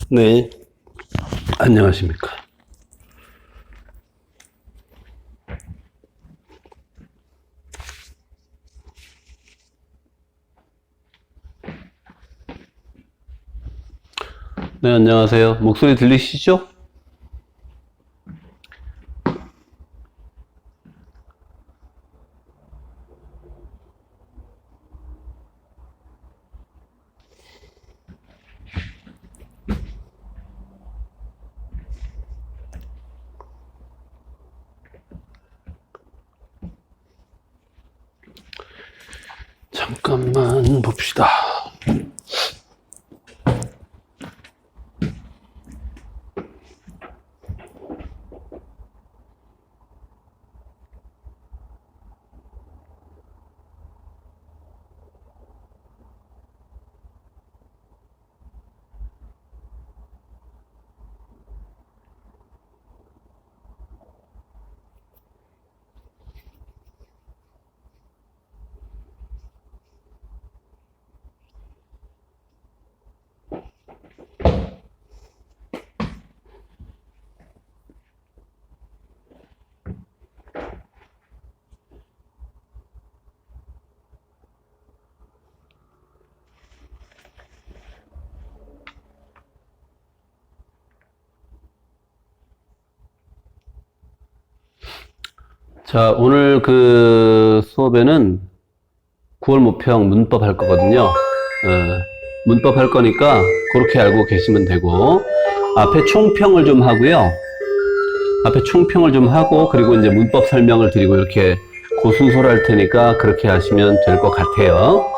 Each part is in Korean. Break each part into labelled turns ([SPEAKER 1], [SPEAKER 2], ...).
[SPEAKER 1] 네, 안녕하십니까. 네, 안녕하세요. 목소리 들리시죠? 잠깐만 봅시다. 자, 오늘 그 수업에는 9월 모평 문법 할 거거든요. 문법 할 거니까 그렇게 알고 계시면 되고, 앞에 총평을 좀 하고요. 앞에 총평을 좀 하고, 그리고 이제 문법 설명을 드리고 이렇게 고순서를 할 테니까 그렇게 하시면 될 것 같아요.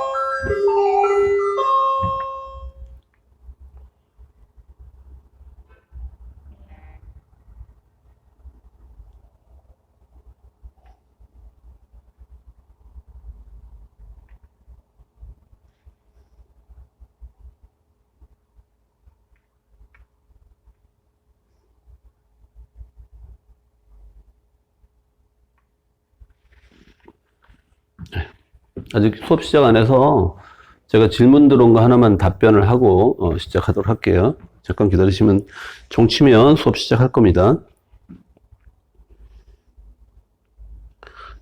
[SPEAKER 1] 아직 수업 시작 안 해서 제가 질문 들어온 거 하나만 답변을 하고 시작하도록 할게요. 잠깐 기다리시면 종 치면 수업 시작할 겁니다.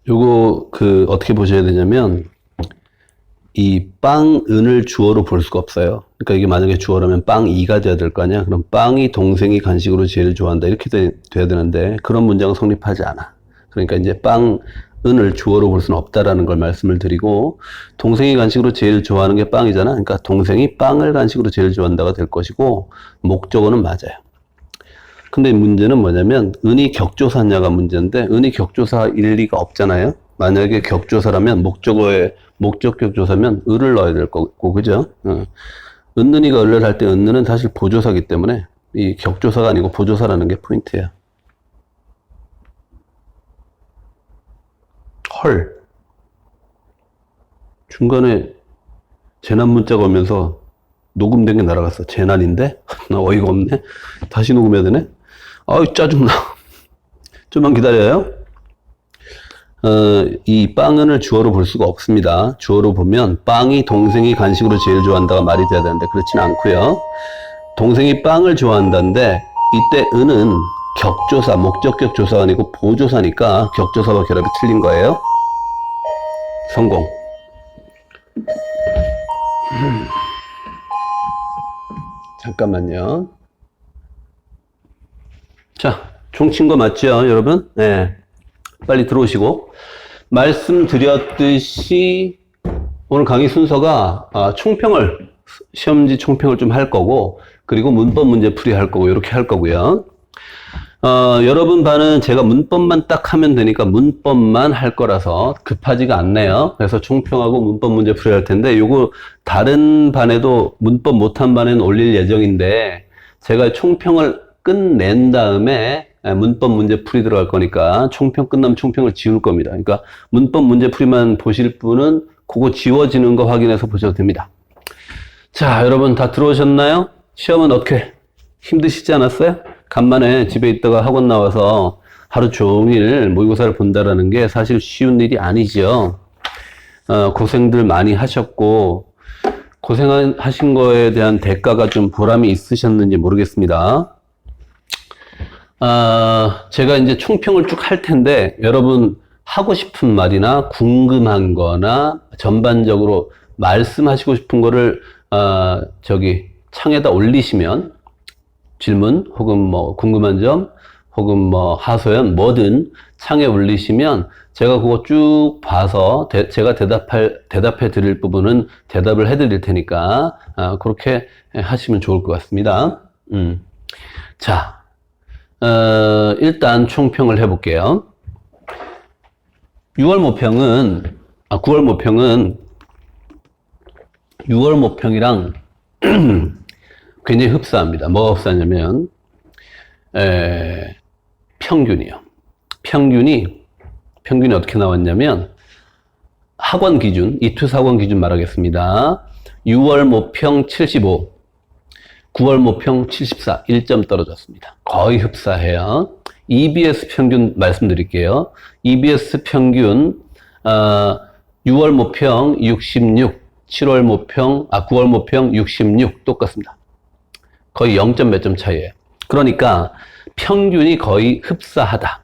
[SPEAKER 1] 요거 어떻게 보셔야 되냐면 이 빵은을 주어로 볼 수가 없어요. 그러니까 이게 만약에 주어라면 빵이가 돼야 될 거 아니야. 그럼 빵이 동생이 간식으로 제일 좋아한다 이렇게 돼야 되는데 그런 문장은 성립하지 않아. 그러니까 이제 빵은을 주어로 볼 수는 없다라는 걸 말씀을 드리고, 동생이 간식으로 제일 좋아하는 게 빵이잖아. 그러니까 동생이 빵을 간식으로 제일 좋아한다가 될 것이고, 목적어는 맞아요. 근데 문제는 뭐냐면 은이 격조사냐가 문제인데, 은이 격조사 일리가 없잖아요. 만약에 격조사라면 목적격 조사면 을을 넣어야 될 거고, 그죠? 은는이가 을을 할 때 은는은 사실 보조사기 때문에 이 격조사가 아니고 보조사라는 게 포인트예요. 헐. 중간에 재난 문자가 오면서 녹음된 게 날아갔어. 재난인데? 나 어이가 없네. 다시 녹음해야 되네? 아유, 짜증나. 좀만 기다려요. 이 빵은을 주어로 볼 수가 없습니다. 주어로 보면 빵이 동생이 간식으로 제일 좋아한다가 말이 돼야 되는데 그렇지는 않고요. 동생이 빵을 좋아한다는데 이때 은은 격조사, 목적격 조사가 아니고 보조사니까 격조사와 결합이 틀린 거예요. 성공. 잠깐만요. 자, 종친 거 맞죠, 여러분? 네. 빨리 들어오시고. 말씀드렸듯이 오늘 강의 순서가 시험지 총평을 좀 할 거고, 그리고 문법 문제 풀이 할 거고, 이렇게 할 거고요. 여러분 반은 제가 문법만 딱 하면 되니까 문법만 할 거라서 급하지가 않네요. 그래서 총평하고 문법 문제 풀이 할 텐데, 요거 다른 반에도 문법 못한 반에는 올릴 예정인데, 제가 총평을 끝낸 다음에 문법 문제 풀이 들어갈 거니까 총평 끝나면 총평을 지울 겁니다. 그러니까 문법 문제 풀이만 보실 분은 그거 지워지는 거 확인해서 보셔도 됩니다. 자, 여러분 다 들어오셨나요? 시험은 어떻게 힘드시지 않았어요? 간만에 집에 있다가 학원 나와서 하루 종일 모의고사를 본다라는 게 사실 쉬운 일이 아니죠. 고생들 많이 하셨고, 고생하신 거에 대한 대가가 좀 보람이 있으셨는지 모르겠습니다. 제가 이제 총평을 쭉 할 텐데, 여러분 하고 싶은 말이나 궁금한 거나 전반적으로 말씀하시고 싶은 거를, 창에다 올리시면, 질문, 혹은 뭐 궁금한 점, 혹은 뭐 하소연, 뭐든 창에 올리시면 제가 그거 쭉 봐서 제가 대답해 드릴 부분은 대답을 해 드릴 테니까, 그렇게 하시면 좋을 것 같습니다. 자, 일단 총평을 해볼게요. 9월 모평은 6월 모평이랑 굉장히 흡사합니다. 뭐가 흡사하냐면, 평균이요. 평균이 어떻게 나왔냐면, 학원 기준, 이투스 학원 기준 말하겠습니다. 6월 모평 75, 9월 모평 74, 1점 떨어졌습니다. 거의 흡사해요. EBS 평균 말씀드릴게요. EBS 평균, 6월 모평 66, 9월 모평 66 똑같습니다. 거의 0점 몇 점 차이에요. 그러니까 평균이 거의 흡사하다.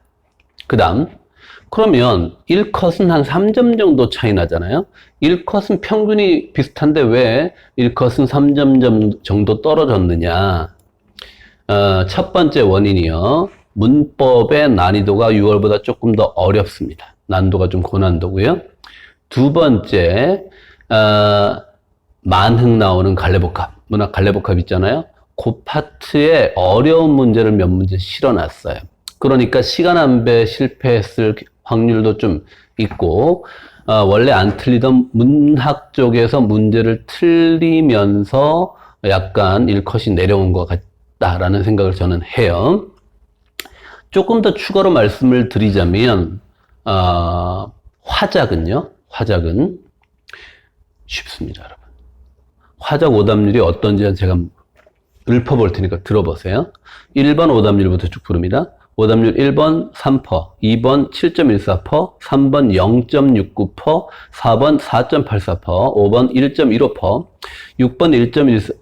[SPEAKER 1] 그 다음, 그러면 1컷은 한 3점 정도 차이 나잖아요. 1컷은 평균이 비슷한데 왜 1컷은 3점 정도 떨어졌느냐. 첫 번째 원인이요. 문법의 난이도가 6월보다 조금 더 어렵습니다. 난도가 좀 고난도고요. 두 번째, 만흥 나오는 갈래복합, 문학 갈래복합 있잖아요. 그 파트에 어려운 문제를 몇 문제 실어놨어요. 그러니까 시간 안배 실패했을 확률도 좀 있고, 원래 안 틀리던 문학 쪽에서 문제를 틀리면서 약간 1컷이 내려온 것 같다라는 생각을 저는 해요. 조금 더 추가로 말씀을 드리자면, 화작은 쉽습니다, 여러분. 화작 오답률이 어떤지 제가 읊어볼 테니까 들어보세요. 1번 오답률부터 쭉 부릅니다. 오답률 1번 3%, 2번 7.14%, 3번 0.69%, 4번 4.84%, 5번 1.15%, 6번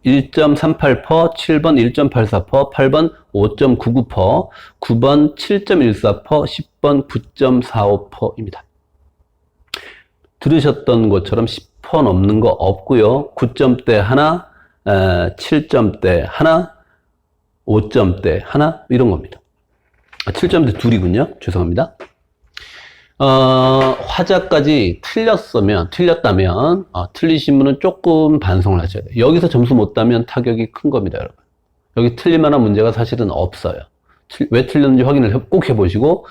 [SPEAKER 1] 1.38%, 7번 1.84%, 8번 5.99%, 9번 7.14%, 10번 9.45%입니다. 들으셨던 것처럼 10% 넘는 거 없고요. 9점대 하나, 7점대 하나, 5점대 하나, 이런 겁니다. 7점대 둘이군요. 죄송합니다. 화자까지 틀렸다면, 틀리신 분은 조금 반성을 하셔야 돼요. 여기서 점수 못 따면 타격이 큰 겁니다, 여러분. 여기 틀릴 만한 문제가 사실은 없어요. 왜 틀렸는지 확인을 꼭 해보시고,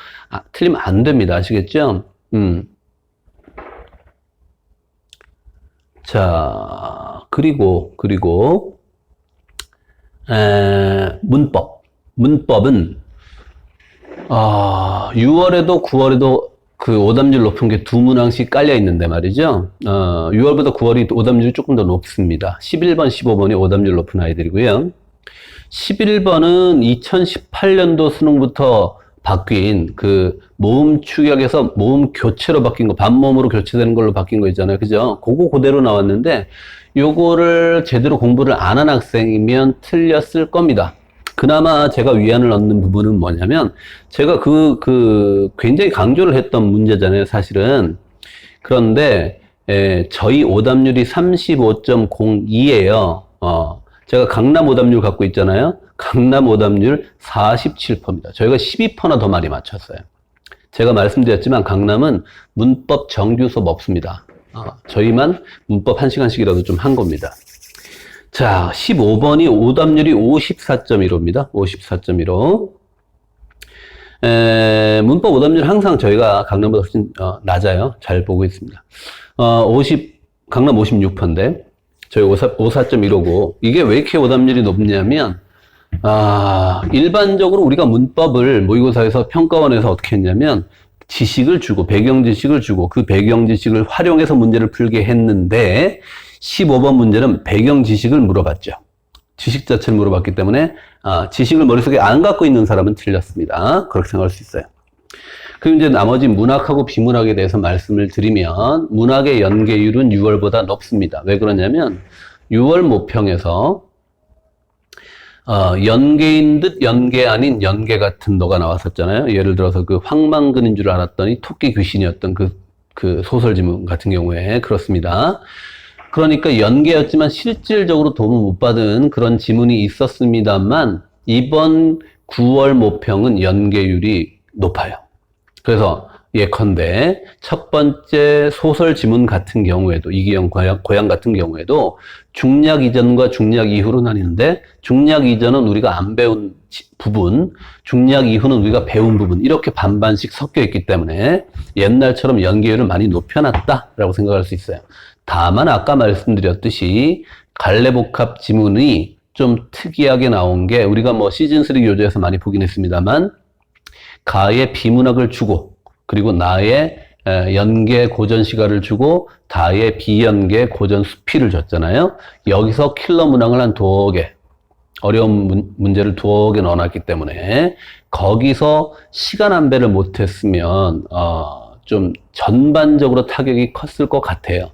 [SPEAKER 1] 틀리면 안 됩니다. 아시겠죠? 자, 그리고, 문법은, 6월에도 9월에도 그 오답률 높은 게 두 문항씩 깔려 있는데 말이죠. 6월보다 9월이 오답률이 조금 더 높습니다. 11번, 15번이 오답률 높은 아이들이고요. 11번은 2018년도 수능부터 바뀐 그 모음 추격에서 모음 교체로 바뀐 거, 반모음으로 교체되는 걸로 바뀐 거 있잖아요. 그죠? 그거 그대로 나왔는데 요거를 제대로 공부를 안 한 학생이면 틀렸을 겁니다. 그나마 제가 위안을 얻는 부분은 뭐냐면, 제가 굉장히 강조를 했던 문제잖아요, 사실은. 그런데, 저희 오답률이 35.02예요. 제가 강남 오답률 갖고 있잖아요. 강남 오답률 47%입니다. 저희가 12%나 더 많이 맞췄어요. 제가 말씀드렸지만, 강남은 문법 정규 수업 없습니다. 저희만 문법 1시간씩이라도 좀 한 겁니다. 자, 15번이 오답률이 54.15입니다. 54.15. 문법 오답률 항상 저희가 강남보다 훨씬 낮아요. 잘 보고 있습니다. 강남 56%인데 저희 54.15고, 이게 왜 이렇게 오답률이 높냐면, 일반적으로 우리가 문법을 모의고사에서 평가원에서 어떻게 했냐면, 지식을 주고, 배경 지식을 주고, 그 배경 지식을 활용해서 문제를 풀게 했는데, 15번 문제는 배경 지식을 물어봤죠. 지식 자체를 물어봤기 때문에 지식을 머릿속에 안 갖고 있는 사람은 틀렸습니다. 그렇게 생각할 수 있어요. 그리고 이제 나머지 문학하고 비문학에 대해서 말씀을 드리면, 문학의 연계율은 6월보다 높습니다. 왜 그러냐면 6월 모평에서 연계인 듯 연계 아닌 연계 같은 너가 나왔었잖아요. 예를 들어서 그 황망근인 줄 알았더니 토끼 귀신이었던 그 소설 지문 같은 경우에 그렇습니다. 그러니까 연계였지만 실질적으로 도움을 못 받은 그런 지문이 있었습니다만 이번 9월 모평은 연계율이 높아요. 그래서 예컨대 첫 번째 소설 지문 같은 경우에도 이기영 고향 같은 경우에도 중략 이전과 중략 이후로 나뉘는데 중략 이전은 우리가 안 배운 부분, 중략 이후는 우리가 배운 부분 이렇게 반반씩 섞여 있기 때문에 옛날처럼 연계율을 많이 높여놨다라고 생각할 수 있어요. 다만 아까 말씀드렸듯이 갈래복합 지문이 좀 특이하게 나온 게 우리가 뭐 시즌3 교재에서 많이 보긴 했습니다만 가의 비문학을 주고 그리고 나의 연계 고전 시가를 주고 다의 비연계 고전 수필을 줬잖아요. 여기서 킬러 문항을 한 2개 어려운 문제를 2개 넣어놨기 때문에 거기서 시간 안배를 못했으면 좀 전반적으로 타격이 컸을 것 같아요.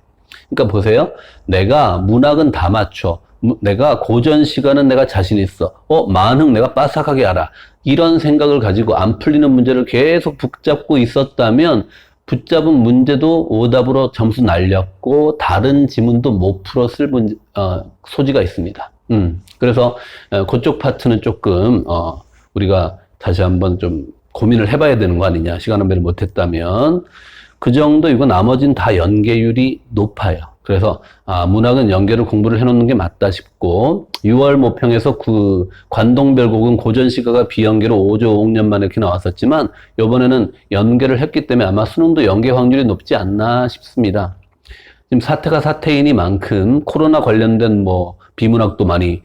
[SPEAKER 1] 그러니까 보세요. 내가 문학은 다 맞춰. 내가 고전 시간은 내가 자신 있어. 만흥 내가 빠삭하게 알아. 이런 생각을 가지고 안 풀리는 문제를 계속 붙잡고 있었다면 붙잡은 문제도 오답으로 점수 날렸고 다른 지문도 못 풀었을 소지가 있습니다. 그래서 그쪽 파트는 조금 우리가 다시 한번 좀 고민을 해봐야 되는 거 아니냐. 시간 안배를 못했다면 그 정도이고 나머지는 다 연계율이 높아요. 그래서 문학은 연계를 공부를 해놓는 게 맞다 싶고 6월 모평에서 그 관동별곡은 고전 시가가 비연계로 5조 5억 년 만에 이렇게 나왔었지만 이번에는 연계를 했기 때문에 아마 수능도 연계 확률이 높지 않나 싶습니다. 지금 사태가 사태이니만큼 코로나 관련된 뭐 비문학도 많이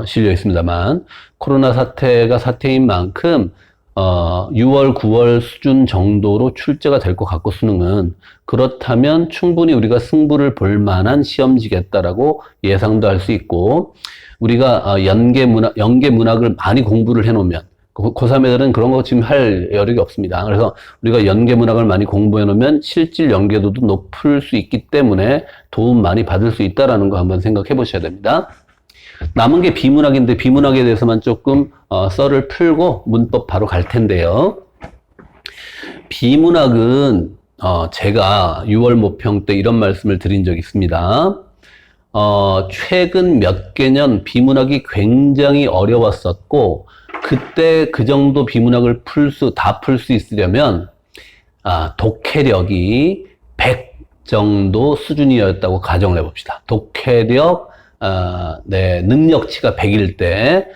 [SPEAKER 1] 실려 있습니다만 코로나 사태가 사태인 만큼 6월, 9월 수준 정도로 출제가 될 것 같고 수능은 그렇다면 충분히 우리가 승부를 볼 만한 시험지겠다라고 예상도 할 수 있고 우리가 연계 문학을 많이 공부를 해놓으면 고3 애들은 그런 거 지금 할 여력이 없습니다. 그래서 우리가 연계 문학을 많이 공부해 놓으면 실질 연계도도 높을 수 있기 때문에 도움 많이 받을 수 있다라는 거 한번 생각해 보셔야 됩니다. 남은 게 비문학인데 비문학에 대해서만 조금 썰을 풀고 문법 바로 갈 텐데요. 비문학은 제가 6월 모평 때 이런 말씀을 드린 적이 있습니다. 최근 몇 개년 비문학이 굉장히 어려웠었고 그때 그 정도 비문학을 다 풀 수 있으려면 독해력이 100 정도 수준이었다고 가정을 해봅시다. 독해력 능력치가 100일 때,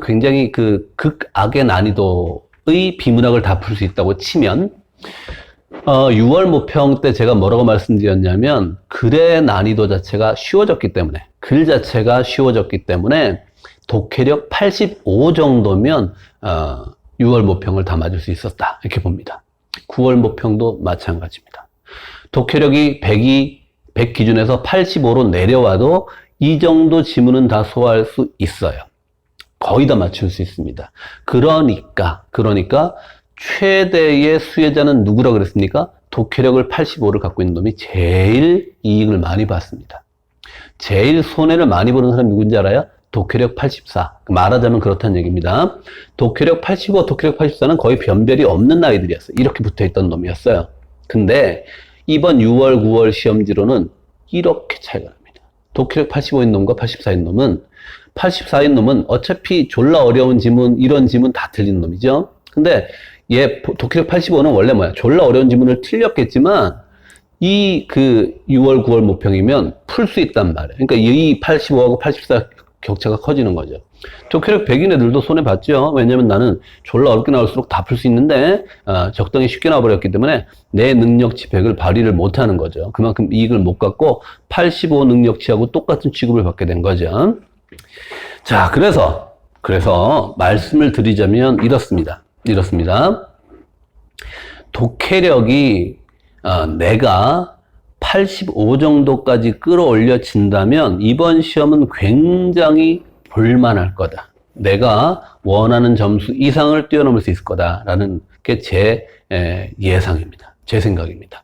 [SPEAKER 1] 굉장히 극악의 난이도의 비문학을 다 풀 수 있다고 치면, 6월 모평 때 제가 뭐라고 말씀드렸냐면, 글의 난이도 자체가 쉬워졌기 때문에, 글 자체가 쉬워졌기 때문에, 독해력 85 정도면, 6월 모평을 다 맞을 수 있었다. 이렇게 봅니다. 9월 모평도 마찬가지입니다. 독해력이 100 기준에서 85로 내려와도 이 정도 지문은 다 소화할 수 있어요. 거의 다 맞출 수 있습니다. 그러니까 최대의 수혜자는 누구라고 그랬습니까? 독해력을 85를 갖고 있는 놈이 제일 이익을 많이 받습니다. 제일 손해를 많이 보는 사람이 누군지 알아요? 독해력 84. 말하자면 그렇다는 얘기입니다. 독해력 85, 독해력 84는 거의 변별이 없는 아이들이었어요. 이렇게 붙어있던 놈이었어요. 근데 이번 6월, 9월 시험지로는 이렇게 차이가 납니다. 독해력 85인 놈과 84인 놈은 84인 놈은 어차피 졸라 어려운 지문, 이런 지문 다 틀린 놈이죠. 근데 얘 독해력 85는 원래 뭐야? 졸라 어려운 지문을 틀렸겠지만 이 6월, 9월 모평이면 풀 수 있단 말이에요. 그러니까 이 85하고 84 격차가 커지는 거죠. 독해력 100인 애들도 손해봤죠. 왜냐면 나는 졸라 어렵게 나올수록 다 풀 수 있는데 적당히 쉽게 나와버렸기 때문에 내 능력치 100을 발휘를 못하는 거죠. 그만큼 이익을 못 갖고 85 능력치하고 똑같은 취급을 받게 된 거죠. 자, 그래서 말씀을 드리자면 이렇습니다. 독해력이 내가 85 정도까지 끌어올려진다면 이번 시험은 굉장히 볼만할 거다. 내가 원하는 점수 이상을 뛰어넘을 수 있을 거다라는 게 제 예상입니다. 제 생각입니다.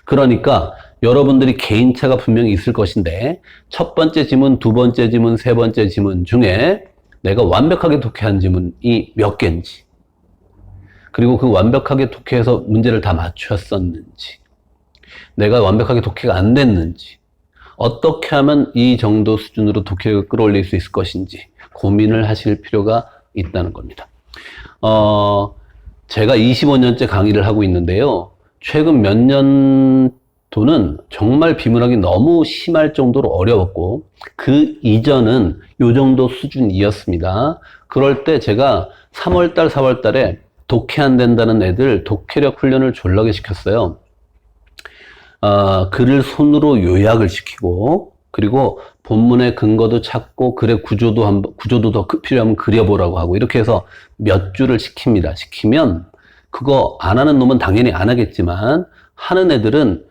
[SPEAKER 1] 그러니까 여러분들이 개인차가 분명히 있을 것인데 첫 번째 지문, 두 번째 지문, 세 번째 지문 중에 내가 완벽하게 독해한 지문이 몇 개인지, 그리고 그 완벽하게 독해해서 문제를 다 맞췄었는지, 내가 완벽하게 독해가 안 됐는지, 어떻게 하면 이 정도 수준으로 독해력을 끌어올릴 수 있을 것인지 고민을 하실 필요가 있다는 겁니다. 제가 25년째 강의를 하고 있는데요. 최근 몇 년도는 정말 비문학이 너무 심할 정도로 어려웠고, 그 이전은 요 정도 수준이었습니다. 그럴 때 제가 3월달, 4월달에 독해 안 된다는 애들 독해력 훈련을 졸라게 시켰어요. 글을 손으로 요약을 시키고, 그리고 본문의 근거도 찾고, 글의 구조도 더 필요하면 그려보라고 하고, 이렇게 해서 몇 주를 시킵니다. 시키면, 그거 안 하는 놈은 당연히 안 하겠지만, 하는 애들은,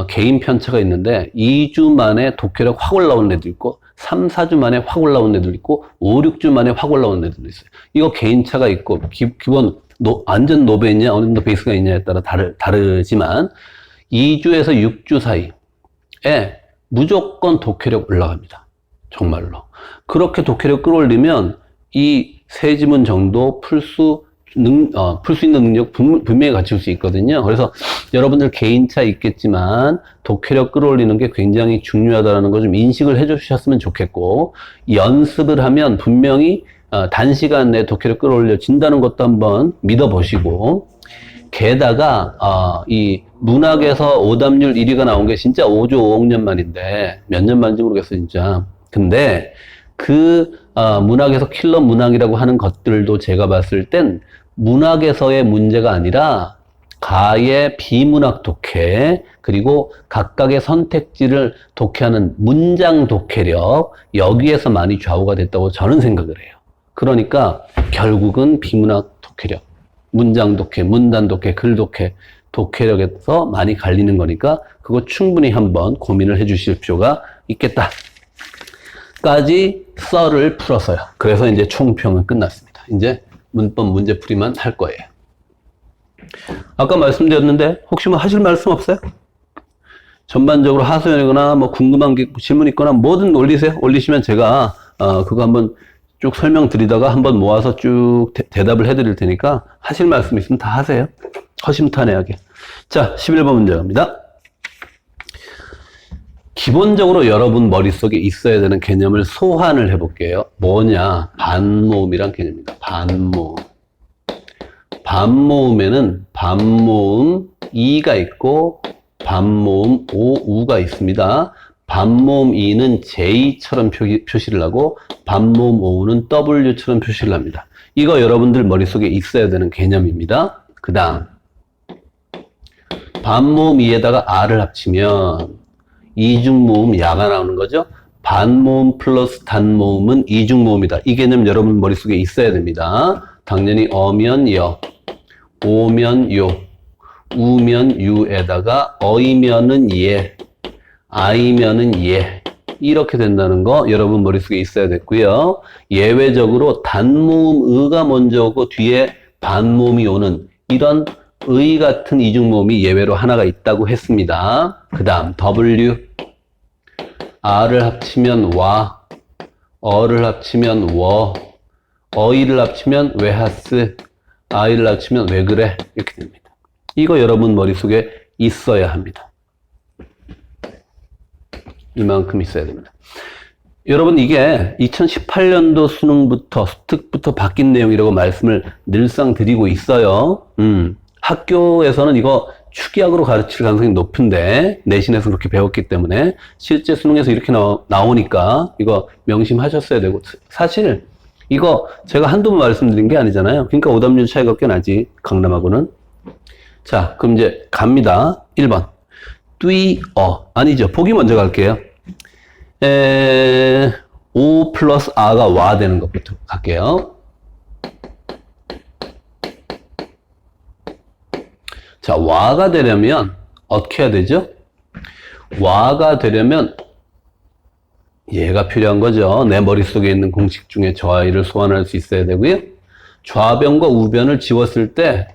[SPEAKER 1] 개인 편차가 있는데, 2주 만에 독해력 확 올라온 애도 있고, 3, 4주 만에 확 올라온 애도 있고, 5, 6주 만에 확 올라온 애들도 있어요. 이거 개인차가 있고, 기본, 완전 노베 있냐, 어느 정도 베이스가 있냐에 따라 다르지만, 2주에서 6주 사이에 무조건 독해력 올라갑니다. 정말로. 그렇게 독해력 끌어올리면 이 세 지문 정도 풀 수 있는 능력 분명히 갖출 수 있거든요. 그래서 여러분들 개인차 있겠지만 독해력 끌어올리는 게 굉장히 중요하다는 거 좀 인식을 해 주셨으면 좋겠고, 연습을 하면 분명히 단시간 내에 독해력 끌어올려진다는 것도 한번 믿어보시고, 게다가 이 문학에서 오답률 1위가 나온 게 진짜 5조 5억 년 만인데, 몇 년 만인지 모르겠어 진짜. 근데 그 문학에서 킬러 문항이라고 하는 것들도 제가 봤을 땐 문학에서의 문제가 아니라 가의 비문학 독해, 그리고 각각의 선택지를 독해하는 문장 독해력, 여기에서 많이 좌우가 됐다고 저는 생각을 해요. 그러니까 결국은 비문학 독해력, 문장 독해, 문단 독해, 글 독해, 독해력에서 많이 갈리는 거니까 그거 충분히 한번 고민을 해 주실 필요가 있겠다 까지 썰을 풀었어요. 그래서 이제 총평은 끝났습니다. 이제 문법 문제풀이만 할 거예요. 아까 말씀드렸는데 혹시 뭐 하실 말씀 없어요? 전반적으로 하소연이거나 뭐 궁금한 게 질문 있거나 뭐든 올리세요. 올리시면 제가 그거 한번 쭉 설명드리다가 한번 모아서 쭉 대답을 해드릴 테니까 하실 말씀 있으면 다 하세요. 허심탄회하게. 자, 11번 문제 갑니다. 기본적으로 여러분 머릿속에 있어야 되는 개념을 소환을 해볼게요. 뭐냐? 반모음이란 개념입니다. 반모음. 반모음에는 반모음 이가 있고 반모음 오우가 있습니다. 반모음 이는 J처럼 표시를 하고 반모음 오우는 W처럼 표시를 합니다. 이거 여러분들 머릿속에 있어야 되는 개념입니다. 그 다음 반모음 이에다가 R을 합치면 이중모음 야가 나오는 거죠. 반모음 플러스 단모음은 이중모음이다. 이 개념 여러분 머릿속에 있어야 됩니다. 당연히 어면 여, 오면 요, 우면 유에다가 어이면은 예, 아이면은 예, 이렇게 된다는 거 여러분 머릿속에 있어야 됐고요. 예외적으로 단모음 의가 먼저 오고 뒤에 반모음이 오는 이런 의 같은 이중모음이 예외로 하나가 있다고 했습니다. 그 다음 W, R을 합치면 와, 어를 합치면 워, 어이를 합치면 왜하스, 아이를 합치면 왜 그래, 이렇게 됩니다. 이거 여러분 머릿속에 있어야 합니다. 이만큼 있어야 됩니다. 여러분 이게 2018년도 수능부터 수특부터 바뀐 내용이라고 말씀을 늘상 드리고 있어요. 학교에서는 이거 추기학으로 가르칠 가능성이 높은데 내신에서 그렇게 배웠기 때문에 실제 수능에서 이렇게 나오니까 이거 명심하셨어야 되고, 사실 이거 제가 한두 번 말씀드린 게 아니잖아요. 그러니까 오답률 차이가 꽤 나지, 강남하고는. 자, 그럼 이제 갑니다. 1번 아니죠. 보기 먼저 갈게요. O 플러스 R가 와 되는 것부터 갈게요. 자, 와가 되려면 어떻게 해야 되죠? 와가 되려면 얘가 필요한 거죠. 내 머릿속에 있는 공식 중에 저 아이를 소환할 수 있어야 되고요. 좌변과 우변을 지웠을 때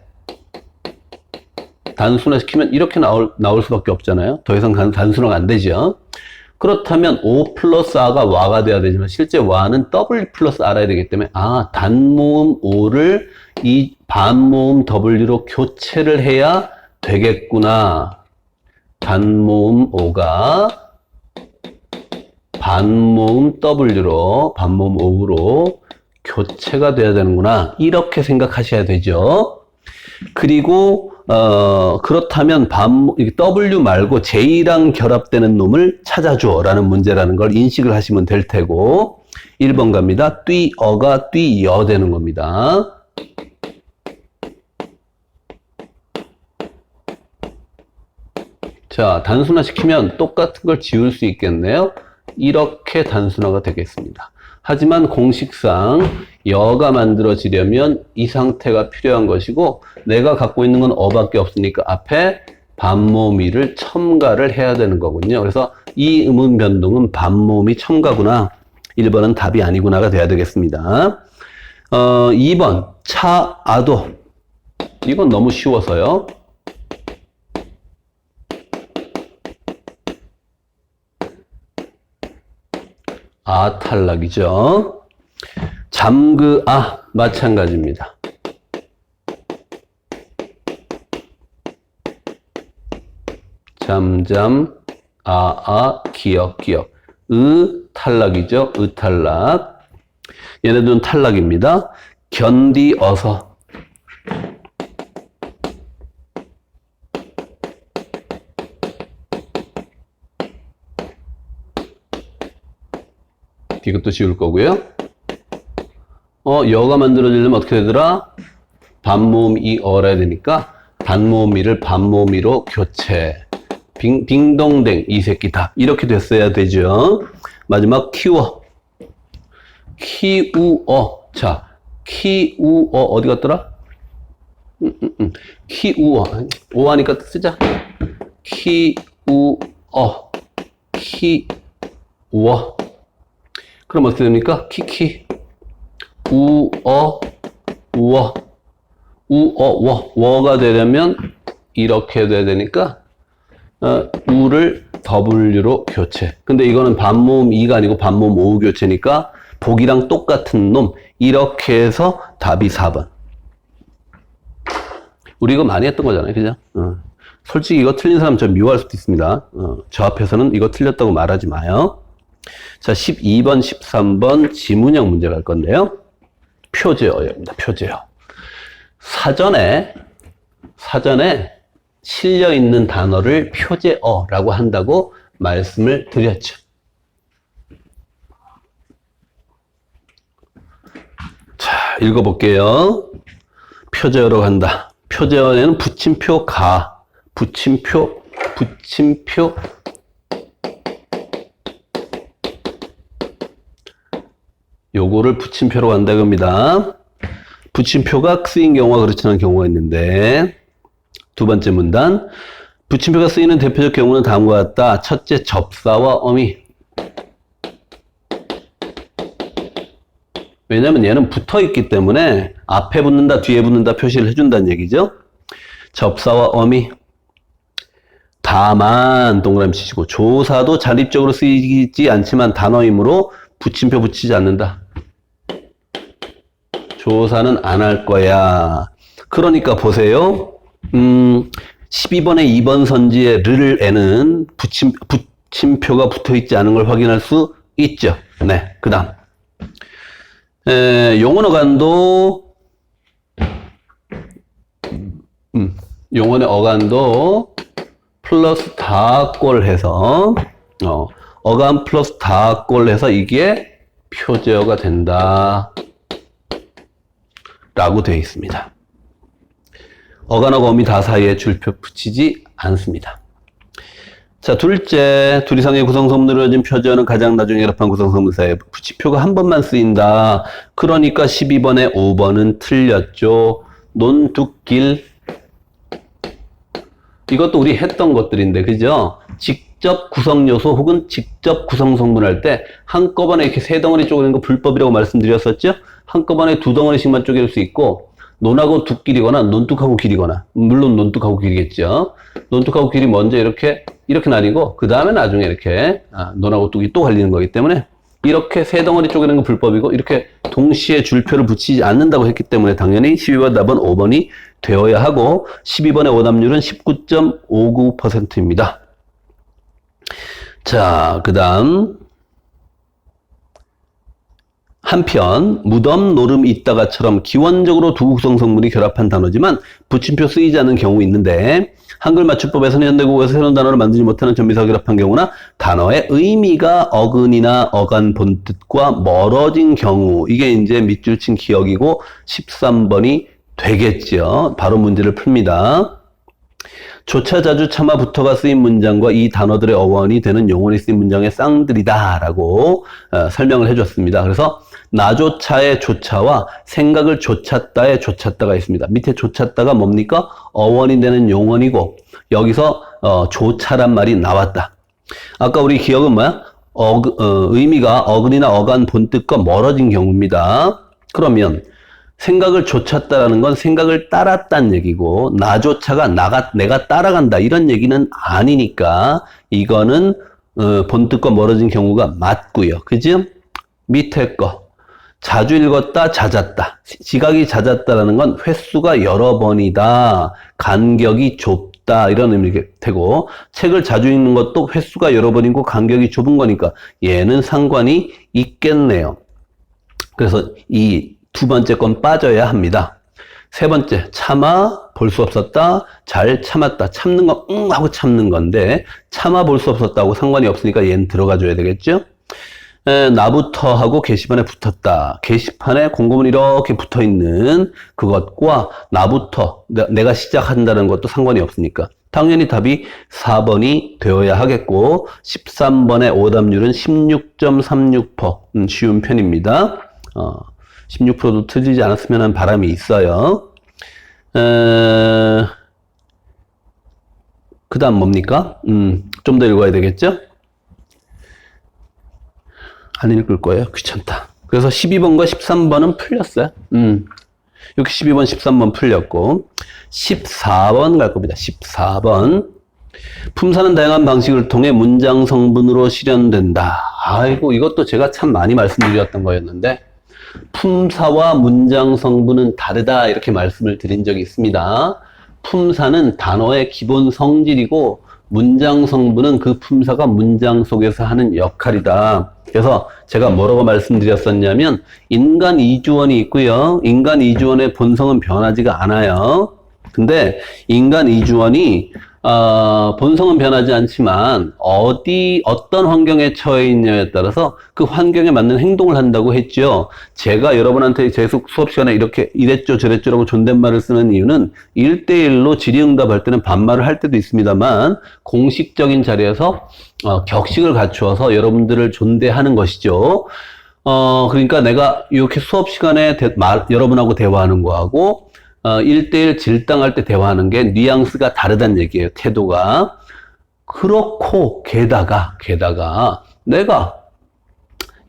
[SPEAKER 1] 단순화시키면 이렇게 나올 수밖에 없잖아요. 더 이상 단순화가 안 되죠. 그렇다면 O 플러스 R가 Wa가 돼야 되지만 실제 Wa는 W 플러스 R아야 되기 때문에 단모음 O를 이 반모음 W로 교체를 해야 되겠구나. 단모음 O가 반모음 W로, 반모음 O로 교체가 돼야 되는구나. 이렇게 생각하셔야 되죠. 그리고 그렇다면 W 말고 J랑 결합되는 놈을 찾아줘 라는 문제라는 걸 인식을 하시면 될 테고 1번 갑니다. 띠어가 띠여 되는 겁니다. 자, 단순화시키면 똑같은 걸 지울 수 있겠네요. 이렇게 단순화가 되겠습니다. 하지만 공식상 여가 만들어지려면 이 상태가 필요한 것이고 내가 갖고 있는 건 어밖에 없으니까 앞에 반모음이를 첨가를 해야 되는 거군요. 그래서 이 음운 변동은 반모음이 첨가구나. 1번은 답이 아니구나가 돼야 되겠습니다. 2번 차아도 이건 너무 쉬워서요. 탈락이죠. 잠그아 마찬가지입니다. 잠잠 기억 탈락이죠. 탈락. 얘네들은 탈락입니다. 견디어서 이것도 지울 거고요. 여가 만들어지려면 어떻게 되더라? 반모음 이 어라야 되니까 단모음 이를 반모음 이로 교체. 빙동댕 이 새끼 다 이렇게 됐어야 되죠. 마지막 키워. 키우어. 자, 키우어 어디 갔더라? 키우어. 오 하니까 쓰자. 키우어. 키우어. 그럼 어떻게 됩니까? 키키, 우어, 우어, 워가 되려면 이렇게 돼야 되니까 우를 W로 교체. 근데 이거는 반모음 이가 아니고 반모음 오 교체니까 복이랑 똑같은 놈. 이렇게 해서 답이 4번. 우리 이거 많이 했던 거잖아요, 그죠? 솔직히 이거 틀린 사람 저 미워할 수도 있습니다. 저 앞에서는 이거 틀렸다고 말하지 마요. 자, 12번, 13번 지문형 문제 갈 건데요. 표제어입니다. 표제어. 사전에 실려 있는 단어를 표제어라고 한다고 말씀을 드렸죠. 자, 읽어볼게요. 표제어로 간다. 표제어에는 붙임표 붙임표 요거를 붙임표로 간다 겁니다. 붙임표가 쓰인 경우와 그렇지 않은 경우가 있는데 두 번째 문단 붙임표가 쓰이는 대표적 경우는 다음과 같다. 첫째, 접사와 어미. 왜냐면 얘는 붙어있기 때문에 앞에 붙는다, 뒤에 붙는다 표시를 해준다는 얘기죠. 접사와 어미. 다만 동그라미 치시고 조사도 자립적으로 쓰이지 않지만 단어이므로 붙임표 붙이지 않는다. 조사는 안 할 거야. 그러니까 보세요. 12번의 2번 선지의 르에는 붙임표가 붙어있지 않은 걸 확인할 수 있죠. 네, 그 다음. 용언어 간도, 용언의 어간도 플러스 다꼴 해서, 어간 플러스 다꼴 해서 이게 표제어가 된다. 라고 되어 있습니다. 어간하고 어미 다 사이에 줄표 붙이지 않습니다. 자, 둘째, 둘 이상의 구성성문으로 이루어진 표제어는 가장 나중에 결합한 구성성문 사이에 붙임표가 한 번만 쓰인다. 그러니까 12번에 5번은 틀렸죠. 논두길. 이것도 우리 했던 것들인데, 그죠? 직접 구성요소 혹은 직접 구성성문 할 때 한꺼번에 이렇게 세 덩어리 쪼개는 거 불법이라고 말씀드렸었죠? 한꺼번에 두 덩어리씩만 쪼갤 수 있고 논하고 둑길이거나 논둑하고 길이거나, 물론 논둑하고 길이겠죠. 논둑하고 길이 먼저 이렇게 나뉘고 그 다음에 나중에 이렇게 논하고 둑이 또 갈리는 거기 때문에 이렇게 세 덩어리 쪼개는 건 불법이고 이렇게 동시에 줄표를 붙이지 않는다고 했기 때문에 당연히 12번 답은 5번이 되어야 하고 12번의 오답률은 19.59%입니다. 자, 그 다음 한편 무덤, 노름, 있다가처럼 기원적으로 두 구성 성분이 결합한 단어지만 붙임표 쓰이지 않는 경우 있는데 한글 맞춤법에서는 현대국어에서 새로운 단어를 만들지 못하는 전미사가 결합한 경우나 단어의 의미가 어근이나 어간 본뜻과 멀어진 경우 이게 이제 밑줄 친 기억이고 13번이 되겠죠. 바로 문제를 풉니다. 조차 자주 차마 부터가 쓰인 문장과 이 단어들의 어원이 되는 용언이 쓰인 문장의 쌍들이다 라고 설명을 해줬습니다. 그래서 나조차의 조차와 생각을 좇았다의 좇았다가 있습니다. 밑에 좇았다가 뭡니까? 어원이 되는 용언이고 여기서 조차란 말이 나왔다. 아까 우리 기억은 뭐야? 의미가 어근이나 어간 본뜻과 멀어진 경우입니다. 그러면 생각을 좇았다라는 건 생각을 따랐다는 얘기고 나조차가 내가 따라간다 이런 얘기는 아니니까 이거는 본뜻과 멀어진 경우가 맞고요. 그죠? 밑에 거 자주 읽었다 잦았다. 지각이 잦았다라는 건 횟수가 여러 번이다. 간격이 좁다 이런 의미가 되고 책을 자주 읽는 것도 횟수가 여러 번이고 간격이 좁은 거니까 얘는 상관이 있겠네요. 그래서 이 두 번째 건 빠져야 합니다. 세 번째, 참아 볼 수 없었다, 잘 참았다. 참는 거 하고 참는 건데 참아 볼 수 없었다고 상관이 없으니까 얘는 들어가줘야 되겠죠. 나부터 하고 게시판에 붙었다. 게시판에 공고문이 이렇게 붙어있는 그것과 나부터 내가 시작한다는 것도 상관이 없으니까 당연히 답이 4번이 되어야 하겠고 13번의 오답률은 16.36%. 쉬운 편입니다. 16%도 틀리지 않았으면 하는 바람이 있어요. 그 다음 뭡니까? 좀 더 읽어야 되겠죠? 안 읽을 거예요. 귀찮다. 그래서 12번과 13번은 풀렸어요. 이렇게 12번, 13번 풀렸고 14번 갈 겁니다. 14번. 품사는 다양한 방식을 통해 문장 성분으로 실현된다. 아이고 이것도 제가 참 많이 말씀드렸던 거였는데 품사와 문장 성분은 다르다 이렇게 말씀을 드린 적이 있습니다. 품사는 단어의 기본 성질이고 문장 성분은 그 품사가 문장 속에서 하는 역할이다. 그래서 제가 뭐라고 말씀드렸었냐면 인간 이주원이 있고요. 인간 이주원의 본성은 변하지가 않아요. 근데 인간 이주원이 본성은 변하지 않지만 어떤 환경에 처해 있냐에 따라서 그 환경에 맞는 행동을 한다고 했죠. 제가 여러분한테 계속 수업 시간에 이렇게 이랬죠 저랬죠라고 존댓말을 쓰는 이유는 1대1로 질의응답할 때는 반말을 할 때도 있습니다만 공식적인 자리에서 격식을 갖추어서 여러분들을 존대하는 것이죠. 그러니까 내가 이렇게 수업 시간에 여러분하고 대화하는 거하고 1대1 질당할 때 대화하는 게 뉘앙스가 다르다는 얘기예요. 태도가. 그렇고 게다가 내가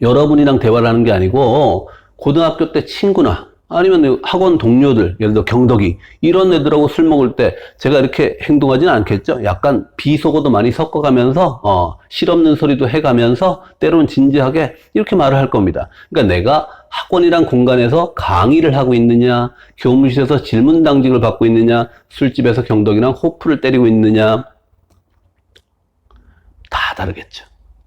[SPEAKER 1] 여러분이랑 대화를 하는 게 아니고 고등학교 때 친구나 아니면 학원 동료들 예를 들어 경덕이 이런 애들하고 술 먹을 때 제가 이렇게 행동하지는 않겠죠. 약간 비속어도 많이 섞어가면서 실없는 소리도 해가면서 때로는 진지하게 이렇게 말을 할 겁니다. 그러니까 내가 학원이란 공간에서 강의를 하고 있느냐, 교무실에서 질문 당직을 받고 있느냐, 술집에서 경덕이랑 호프를 때리고 있느냐, 다 다르겠죠.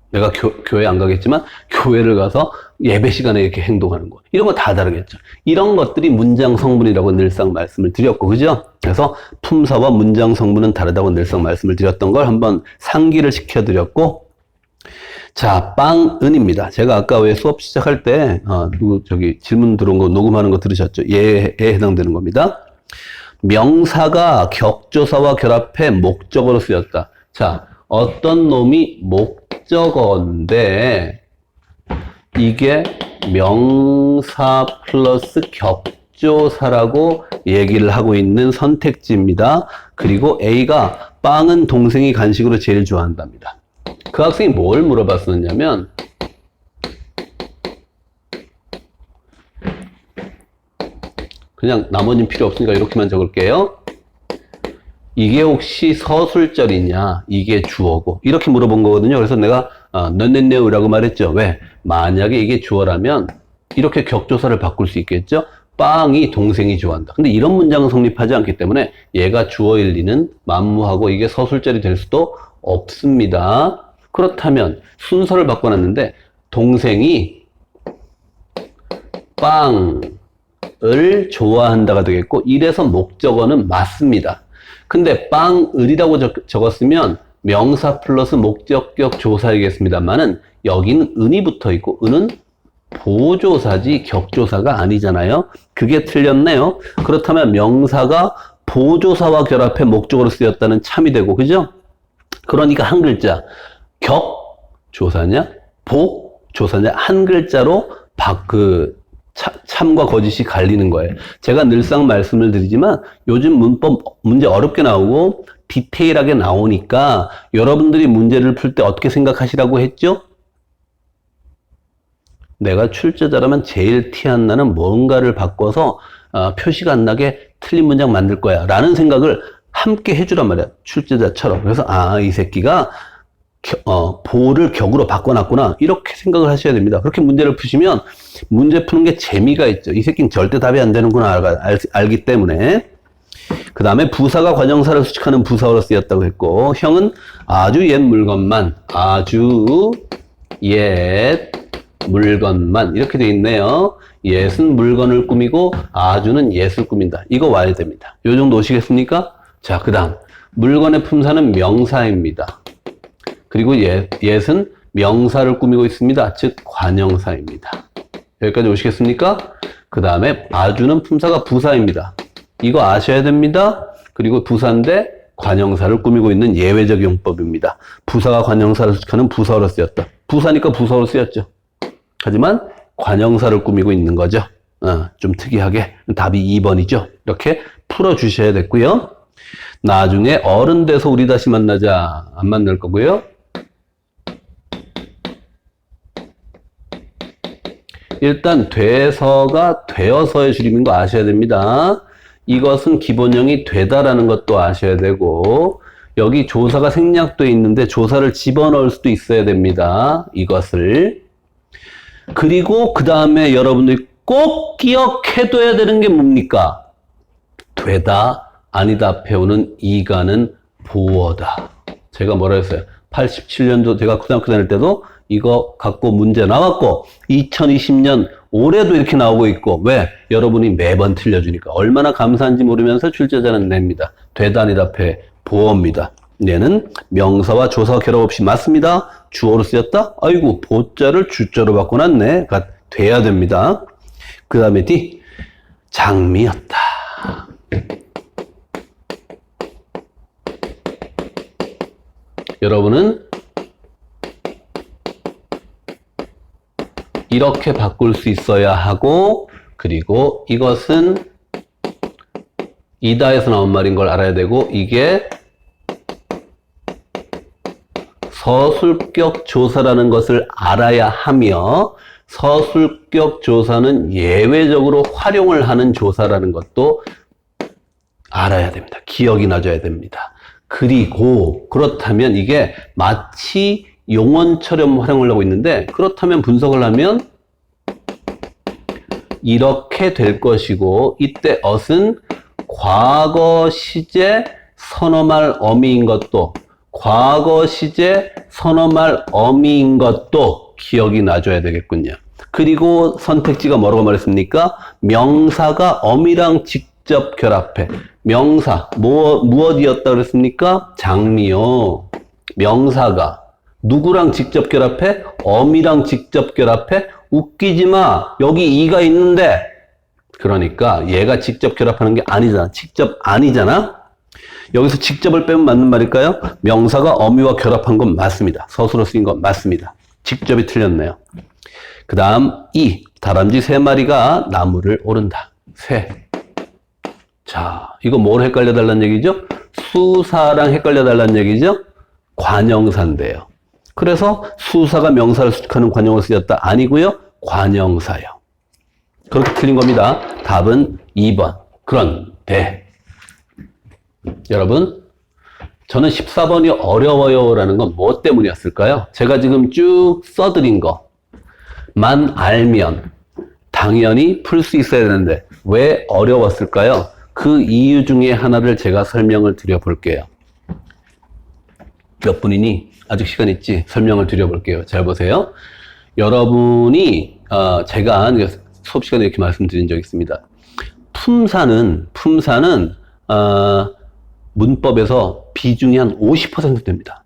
[SPEAKER 1] 내가 교회 안 가겠지만 교회를 가서 예배 시간에 이렇게 행동하는 거 이런 거 다 다르겠죠. 이런 것들이 문장 성분이라고 늘상 말씀을 드렸고 그죠? 그래서 품사와 문장 성분은 다르다고 늘상 말씀을 드렸던 걸 한번 상기를 시켜드렸고 자, 빵은입니다. 제가 아까 왜 수업 시작할 때 질문 들어온 거 녹음하는 거 들으셨죠? 얘에 해당되는 겁니다. 명사가 격조사와 결합해 목적어로 쓰였다. 자, 어떤 놈이 목적어인데 이게 명사 플러스 격조사라고 얘기를 하고 있는 선택지입니다. 그리고 A가 빵은 동생이 간식으로 제일 좋아한답니다. 그 학생이 뭘 물어봤었냐면 그냥 나머지는 필요 없으니까 이렇게만 적을게요. 이게 혹시 서술절이냐? 이게 주어고. 이렇게 물어본 거거든요. 그래서 내가 넌넨네우라고 말했죠. 왜? 만약에 이게 주어라면 이렇게 격조사를 바꿀 수 있겠죠? 빵이 동생이 좋아한다. 근데 이런 문장은 성립하지 않기 때문에 얘가 주어일 리는 만무하고 이게 서술절이 될 수도 없습니다. 그렇다면 순서를 바꿔놨는데 동생이 빵을 좋아한다가 되겠고 이래서 목적어는 맞습니다. 근데 빵을이라고 적었으면 명사 플러스 목적격 조사이겠습니다만은 여기는 은이 붙어 있고 은은 보조사지 격조사가 아니잖아요. 그게 틀렸네요. 그렇다면 명사가 보조사와 결합해 목적어로 쓰였다는 참이 되고, 그죠? 그러니까 한 글자 격조사냐 보조사냐 한 글자로 참과 거짓이 갈리는 거예요. 제가 늘상 말씀을 드리지만 요즘 문법 문제 어렵게 나오고 디테일하게 나오니까 여러분들이 문제를 풀 때 어떻게 생각하시라고 했죠? 내가 출제자라면 제일 티 안 나는 뭔가를 바꿔서 표시가 안 나게 틀린 문장 만들 거야 라는 생각을 함께 해주란 말이야. 출제자처럼. 그래서 이 새끼가 보를 격으로 바꿔놨구나 이렇게 생각을 하셔야 됩니다. 그렇게 문제를 푸시면 문제 푸는 게 재미가 있죠. 이 새끼는 절대 답이 안 되는구나 알기 때문에. 그 다음에 부사가 관형사를 수식하는 부사어로 쓰였다고 했고 형은 아주 옛 물건만 이렇게 돼 있네요. 옛은 물건을 꾸미고 아주는 옛을 꾸민다. 이거 와야 됩니다. 요 정도 오시겠습니까? 자, 그 다음 물건의 품사는 명사입니다. 그리고 옛은 명사를 꾸미고 있습니다. 즉 관형사입니다. 여기까지 오시겠습니까? 그 다음에 아주는 품사가 부사입니다. 이거 아셔야 됩니다. 그리고 부사인데 관형사를 꾸미고 있는 예외적 용법입니다. 부사가 관형사를 수식하는 부사어로 쓰였다. 부사니까 부사어로 쓰였죠. 하지만 관형사를 꾸미고 있는 거죠. 좀 특이하게 답이 2번이죠. 이렇게 풀어주셔야 됐고요. 나중에 어른 돼서 우리 다시 만나자 안 만날 거고요. 일단 돼서가 되어서의 줄임인 거 아셔야 됩니다. 이것은 기본형이 되다라는 것도 아셔야 되고 여기 조사가 생략되어 있는데 조사를 집어넣을 수도 있어야 됩니다. 이것을. 그리고 그 다음에 여러분들이 꼭 기억해둬야 되는 게 뭡니까? 되다, 아니다 배우는 이가는 보어다. 제가 뭐라 했어요? 87년도 제가 고등학교 다닐 때도 이거 갖고 문제 나왔고 2020년 올해도 이렇게 나오고 있고 왜? 여러분이 매번 틀려주니까 얼마나 감사한지 모르면서 출제자는 냅니다. 되다, 아니다 배 보어입니다. 얘는 명사와 조사 결합 없이 맞습니다. 주어로 쓰였다? 아이고 보자를 주자로 바꿔놨네. 돼야 됩니다. 그 다음에 D 장미였다. 여러분은 이렇게 바꿀 수 있어야 하고 그리고 이것은 이다에서 나온 말인 걸 알아야 되고 이게 서술격 조사라는 것을 알아야 하며 서술격 조사는 예외적으로 활용을 하는 조사라는 것도 알아야 됩니다. 기억이 나줘야 됩니다. 그리고 그렇다면 이게 마치 용언처럼 활용을 하고 있는데 그렇다면 분석을 하면 이렇게 될 것이고 이때 ot은 과거 시제 선어말 어미인 것도 과거 시제 선어말 어미인 것도 기억이 나줘야 되겠군요. 그리고 선택지가 뭐라고 말했습니까? 명사가 어미랑 직접 결합해. 명사 무엇이었다 그랬습니까? 장미요. 명사가 누구랑 직접 결합해? 어미랑 직접 결합해? 웃기지 마. 여기 이가 있는데. 그러니까 얘가 직접 결합하는 게 아니잖아. 직접 아니잖아. 여기서 직접을 빼면 맞는 말일까요? 명사가 어미와 결합한 건 맞습니다. 서술로 쓰인 건 맞습니다. 직접이 틀렸네요. 그 다음 이 다람쥐 3마리가 나무를 오른다. 새. 자, 이거 뭘 헷갈려 달라는 얘기죠? 수사랑 헷갈려 달라는 얘기죠? 관형사인데요. 그래서 수사가 명사를 수식하는 관형을 쓰였다. 아니고요. 관형사요. 그렇게 틀린 겁니다. 답은 2번. 그런데 여러분, 저는 14번이 어려워요 라는 건 뭐 때문이었을까요? 제가 지금 쭉 써드린 거만 알면 당연히 풀 수 있어야 되는데 왜 어려웠을까요? 그 이유 중에 하나를 제가 설명을 드려볼게요. 몇 분이니? 아직 시간 있지? 설명을 드려볼게요. 잘 보세요. 여러분이 제가 수업 시간에 이렇게 말씀드린 적이 있습니다. 품사는 문법에서 비중이 한 50% 됩니다.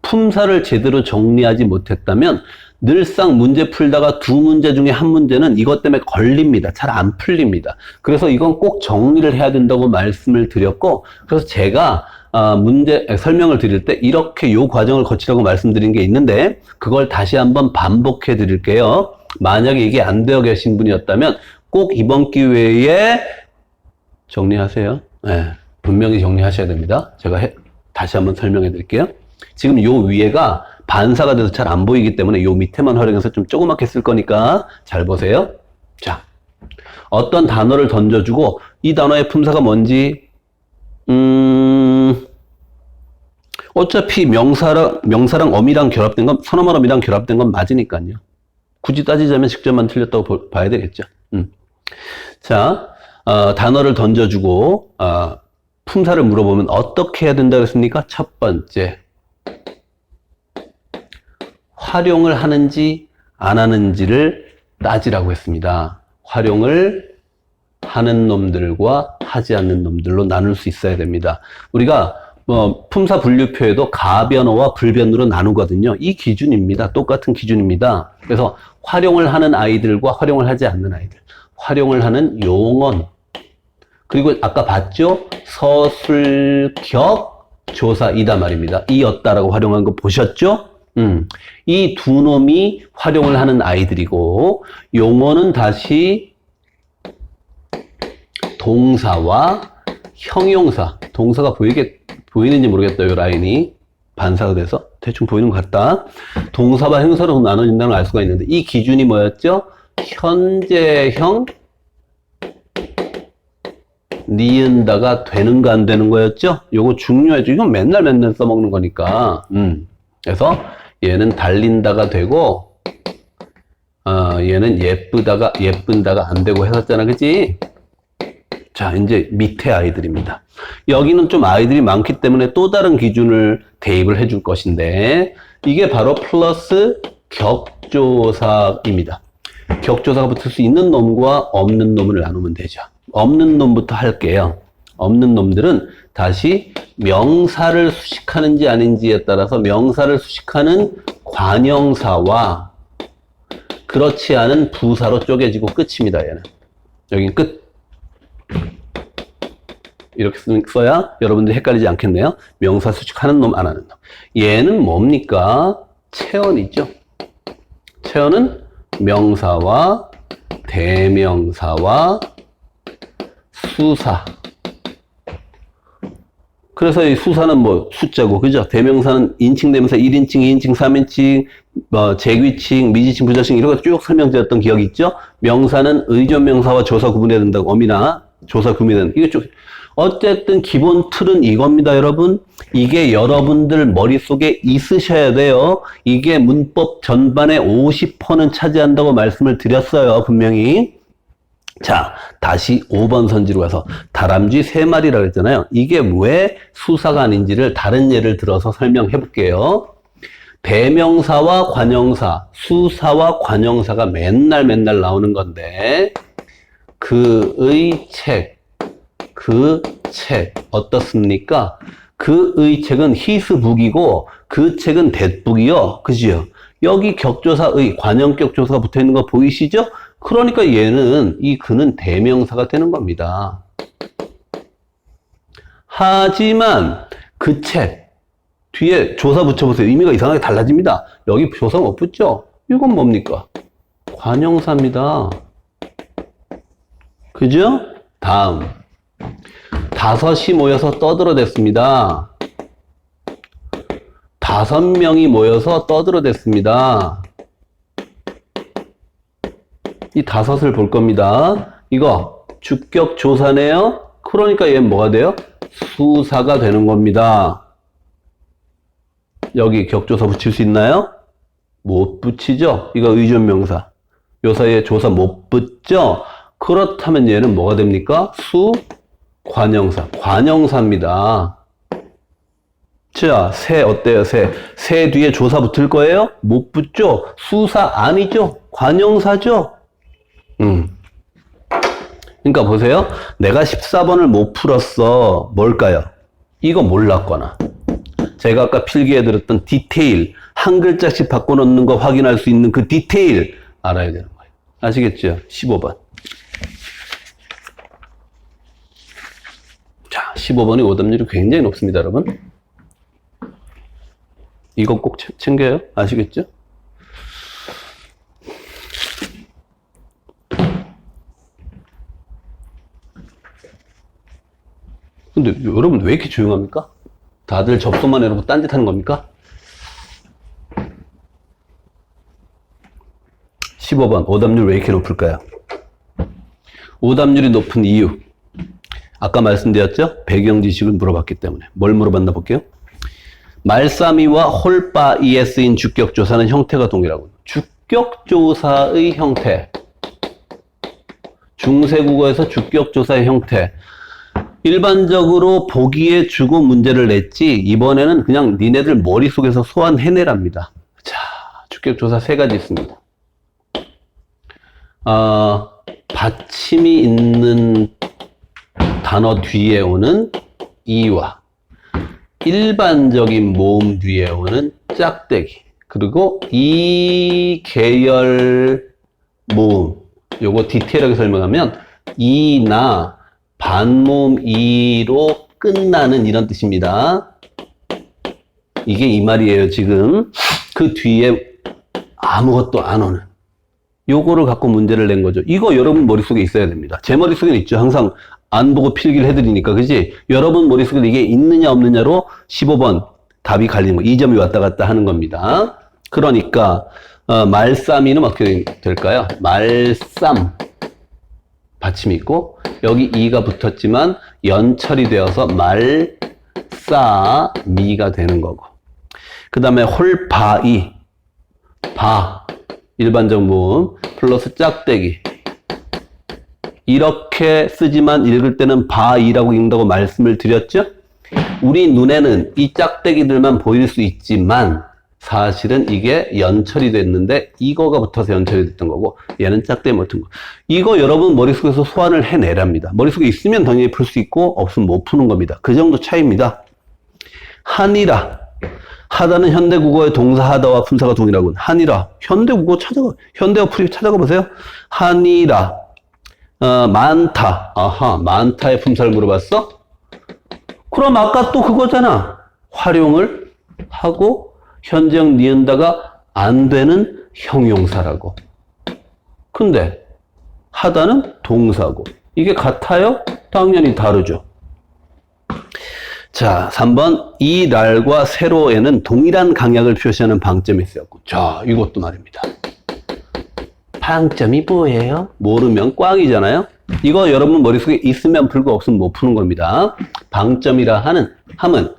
[SPEAKER 1] 품사를 제대로 정리하지 못했다면 늘상 문제 풀다가 두 문제 중에 한 문제는 이것 때문에 걸립니다. 잘 안 풀립니다. 그래서 이건 꼭 정리를 해야 된다고 말씀을 드렸고, 그래서 제가 문제 설명을 드릴 때 이렇게 요 과정을 거치라고 말씀드린 게 있는데 그걸 다시 한번 반복해 드릴게요. 만약에 이게 안 되어 계신 분이었다면 꼭 이번 기회에 정리하세요. 네, 분명히 정리하셔야 됩니다. 제가 다시 한번 설명해 드릴게요. 지금 요 위에가 반사가 돼서 잘 안 보이기 때문에 요 밑에만 활용해서 좀 조그맣게 쓸 거니까 잘 보세요. 자, 어떤 단어를 던져주고 이 단어의 품사가 뭔지 어차피 명사랑 어미랑 결합된 건, 선어말 어미랑 결합된 건 맞으니까요. 굳이 따지자면 직접만 틀렸다고 봐야 되겠죠. 자, 단어를 던져주고 품사를 물어보면 어떻게 해야 된다고 했습니까? 첫 번째, 활용을 하는지 안 하는지를 따지라고 했습니다. 활용을 하는 놈들과 하지 않는 놈들로 나눌 수 있어야 됩니다. 우리가 품사 분류표에도 가변어와 불변으로 나누거든요. 이 기준입니다. 똑같은 기준입니다. 그래서 활용을 하는 아이들과 활용을 하지 않는 아이들, 활용을 하는 용언, 그리고 아까 봤죠? 서술격 조사이다 말입니다. 이었다라고 활용한 거 보셨죠? 이 두 놈이 활용을 하는 아이들이고, 용어는 다시 동사와 형용사, 동사가 보이는지 모르겠다, 이 라인이 반사가 돼서 대충 보이는 것 같다. 동사와 형용사로 나눠진다는 걸 알 수가 있는데 이 기준이 뭐였죠? 현재형 니은다가 되는가 안 되는 거였죠? 요거 중요하죠. 이건 맨날 써먹는 거니까. 그래서 얘는 달린다가 되고, 얘는 예쁜다가 안 되고 했었잖아. 그치? 자, 이제 밑에 아이들입니다. 여기는 좀 아이들이 많기 때문에 또 다른 기준을 대입을 해줄 것인데, 이게 바로 플러스 격조사입니다. 격조사가 붙을 수 있는 놈과 없는 놈을 나누면 되죠. 없는 놈부터 할게요. 없는 놈들은 다시 명사를 수식하는지 아닌지에 따라서 명사를 수식하는 관형사와 그렇지 않은 부사로 쪼개지고 끝입니다. 얘는. 여긴 끝. 이렇게 써야 여러분들이 헷갈리지 않겠네요. 명사 수식하는 놈, 안 하는 놈. 얘는 뭡니까? 체언이죠. 체언은 명사와 대명사와 수사. 그래서 이 수사는 뭐 숫자고, 그죠? 대명사는 인칭, 대명사 1인칭, 2인칭, 3인칭, 재귀칭, 미지칭, 부자칭 이런 거 쭉 설명드렸던 기억이 있죠? 명사는 의존명사와 조사 구분해야 된다고, 어미나 조사 구분해야 된다. 이거 쭉. 어쨌든 기본 틀은 이겁니다, 여러분. 이게 여러분들 머릿속에 있으셔야 돼요. 이게 문법 전반의 50%는 차지한다고 말씀을 드렸어요, 분명히. 자, 다시 5번 선지로 가서 다람쥐 3마리라고 했잖아요. 이게 왜 수사가 아닌지를 다른 예를 들어서 설명해 볼게요. 대명사와 관형사, 수사와 관형사가 맨날 나오는 건데 그의 책 어떻습니까? 그의 책은 히스북이고 그 책은 댓북이요. 그지요? 여기 격조사의 관형격 조사가 붙어 있는 거 보이시죠? 그러니까 얘는 그는 대명사가 되는 겁니다. 하지만 그 책 뒤에 조사 붙여보세요. 의미가 이상하게 달라집니다. 여기 조사 못 붙죠? 이건 뭡니까? 관형사입니다. 그죠? 다음 5이 모여서 떠들어댔습니다. 5명이 모여서 떠들어댔습니다. 이 다섯을 볼 겁니다. 이거 주격조사네요. 그러니까 얘는 뭐가 돼요? 수사가 되는 겁니다. 여기 격조사 붙일 수 있나요? 못 붙이죠? 이거 의존명사. 요 사이에 조사 못 붙죠? 그렇다면 얘는 뭐가 됩니까? 관형사. 관형사입니다. 자, 새 어때요? 새 뒤에 조사 붙을 거예요? 못 붙죠? 수사 아니죠? 관형사죠? 그러니까 보세요. 내가 14번을 못 풀었어. 뭘까요? 이거 몰랐거나. 제가 아까 필기해 드렸던 디테일, 한 글자씩 바꿔놓는 거 확인할 수 있는 그 디테일 알아야 되는 거예요. 아시겠죠? 15번. 자, 15번이 오답률이 굉장히 높습니다, 여러분. 이거 꼭 챙겨요. 아시겠죠? 근데 여러분 왜 이렇게 조용합니까? 다들 접속만 해놓고 딴짓 하는 겁니까? 15번 오답률 왜 이렇게 높을까요? 오답률이 높은 이유 아까 말씀드렸죠? 배경 지식을 물어봤기 때문에. 뭘 물어봤나 볼게요. 말싸미와 홀바이에 쓰인 주격조사는 형태가 동일하고 주격조사의 형태 중세국어에서 주격조사의 형태 일반적으로 보기에 주고 문제를 냈지 이번에는 그냥 니네들 머릿속에서 소환해내랍니다. 자, 주격조사 세 가지 있습니다. 받침이 있는 단어 뒤에 오는 이와 일반적인 모음 뒤에 오는 짝대기 그리고 이 계열 모음 요거 디테일하게 설명하면 이나 반모음 이로 끝나는 이런 뜻입니다. 이게 이 말이에요. 지금 그 뒤에 아무것도 안 오는 요거를 갖고 문제를 낸 거죠. 이거 여러분 머릿속에 있어야 됩니다. 제 머릿속에는 있죠. 항상 안 보고 필기를 해드리니까 그지? 여러분 머릿속에 이게 있느냐 없느냐로 15번 답이 갈리는 거 2점이 왔다 갔다 하는 겁니다. 그러니까 말싸미는 어떻게 될까요? 말쌈 받침이 있고 여기 이가 붙었지만 연철이 되어서 말싸미가 되는 거고 그 다음에 홀바이 바 일반적 모음 플러스 짝대기 이렇게 쓰지만 읽을 때는 바이라고 읽는다고 말씀을 드렸죠? 우리 눈에는 이 짝대기들만 보일 수 있지만 사실은 이게 연철이 됐는데 이거가 붙어서 연철이 됐던 거고 얘는 짝대기 못 푼 거. 이거 여러분 머릿속에서 소환을 해내랍니다. 머릿속에 있으면 당연히 풀 수 있고 없으면 못 푸는 겁니다. 그 정도 차이입니다. 하니라. 하다는 현대국어의 동사 하다와 품사가 동일하군. 하니라. 현대국어 현대어 풀이 찾아가 보세요. 하니라. 많다. 아하, 많다의 품사를 물어봤어? 그럼 아까 또 그거잖아. 활용을 하고 현재형 니은다가 안 되는 형용사라고. 근데 하다는 동사고. 이게 같아요? 당연히 다르죠. 자, 3번 이 날과 세로에는 동일한 강약을 표시하는 방점이 있었고. 자, 이것도 말입니다. 방점이 뭐예요? 모르면 꽝이잖아요. 이거 여러분 머릿속에 있으면 풀고 없으면 못 푸는 겁니다. 방점이라 함은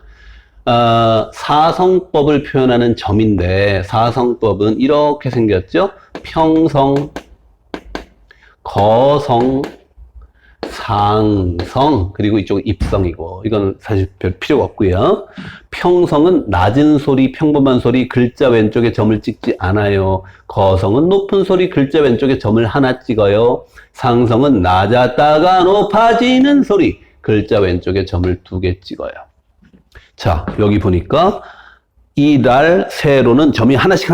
[SPEAKER 1] 사성법을 표현하는 점인데 사성법은 이렇게 생겼죠. 평성, 거성, 상성 그리고 이쪽은 입성이고 이건 사실 별 필요가 없고요. 평성은 낮은 소리, 평범한 소리, 글자 왼쪽에 점을 찍지 않아요. 거성은 높은 소리, 글자 왼쪽에 점을 하나 찍어요. 상성은 낮았다가 높아지는 소리, 글자 왼쪽에 점을 2개 찍어요. 자, 여기 보니까 이 날 세로는 점이 하나씩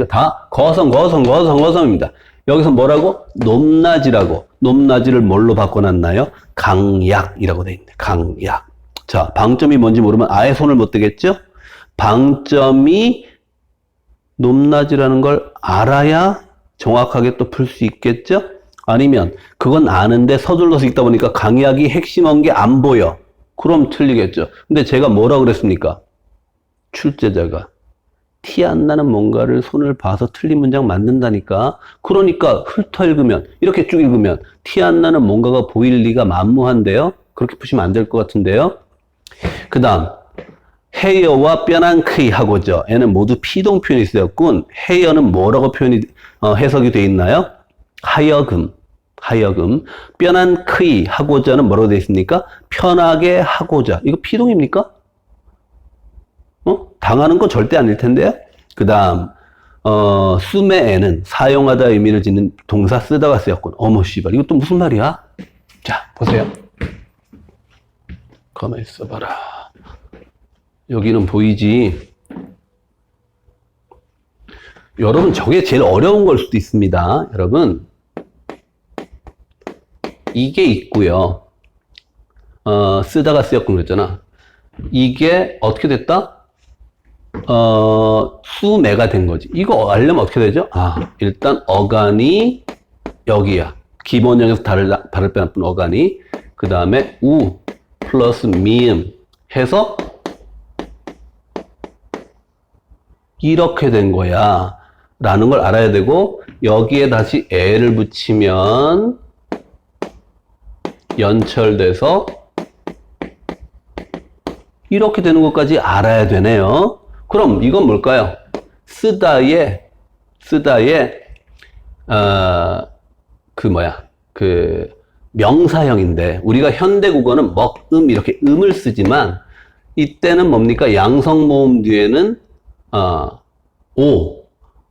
[SPEAKER 1] 다 거성입니다. 여기서 뭐라고? 높낮이라고. 높낮이를 뭘로 바꿔놨나요? 강약이라고 돼 있네. 강약. 자, 방점이 뭔지 모르면 아예 손을 못 대겠죠? 방점이 높낮이라는 걸 알아야 정확하게 또 풀 수 있겠죠? 아니면 그건 아는데 서둘러서 읽다 보니까 강약이 핵심한 게 안 보여. 그럼 틀리겠죠. 근데 제가 뭐라 그랬습니까? 출제자가 티 안 나는 뭔가를 손을 봐서 틀린 문장 만든다니까. 그러니까 훑어 읽으면, 이렇게 쭉 읽으면 티 안 나는 뭔가가 보일 리가 만무한데요. 그렇게 푸시면 안 될 것 같은데요. 그 다음 헤어와 뼈난크이 하고죠. 얘는 모두 피동 표현이 쓰였군. 헤어는 뭐라고 해석이 돼 있나요? 하여금. 뼈난크이 하고자는 뭐라고 돼 있습니까? 편하게 하고자. 이거 피동입니까? 당하는 건 절대 아닐 텐데요. 그 다음 쓰메에는 사용하다 의미를 짓는 동사 쓰다가 쓰였군. 어머 씨발, 이거 또 무슨 말이야? 자, 보세요. 가만히 있어봐라. 여기는 보이지? 여러분, 저게 제일 어려운 걸 수도 있습니다. 여러분, 이게 있고요. 쓰다가 쓰였군 그랬잖아. 이게 어떻게 됐다? 수매가 된 거지. 이거 알려면 어떻게 되죠? 일단 어간이 여기야. 기본형에서 발을 빼놨던 어간이. 그 다음에 우 플러스 미음 해서 이렇게 된 거야 라는 걸 알아야 되고, 여기에 다시 애를 붙이면 연철돼서 이렇게 되는 것까지 알아야 되네요. 그럼 이건 뭘까요? 쓰다의 명사형인데, 우리가 현대국어는 이렇게 음을 쓰지만, 이때는 뭡니까? 양성모음 뒤에는 오,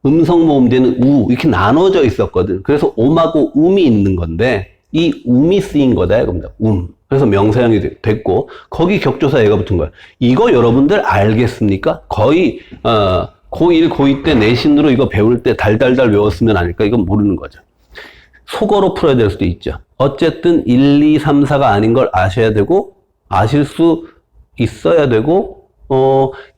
[SPEAKER 1] 음성모음 뒤에는 우, 이렇게 나눠져 있었거든. 그래서 옴하고 음이 있는 건데, 이 um이 쓰인 거다 이겁니다. 그래서 명사형이 됐고, 거기 격조사 얘가 붙은 거야. 이거 여러분들 알겠습니까? 거의 고1, 고2 때 내신으로 이거 배울 때 달달달 외웠으면 아닐까? 이건 모르는 거죠. 속어로 풀어야 될 수도 있죠. 어쨌든 1, 2, 3, 4가 아닌 걸 아셔야 되고, 아실 수 있어야 되고,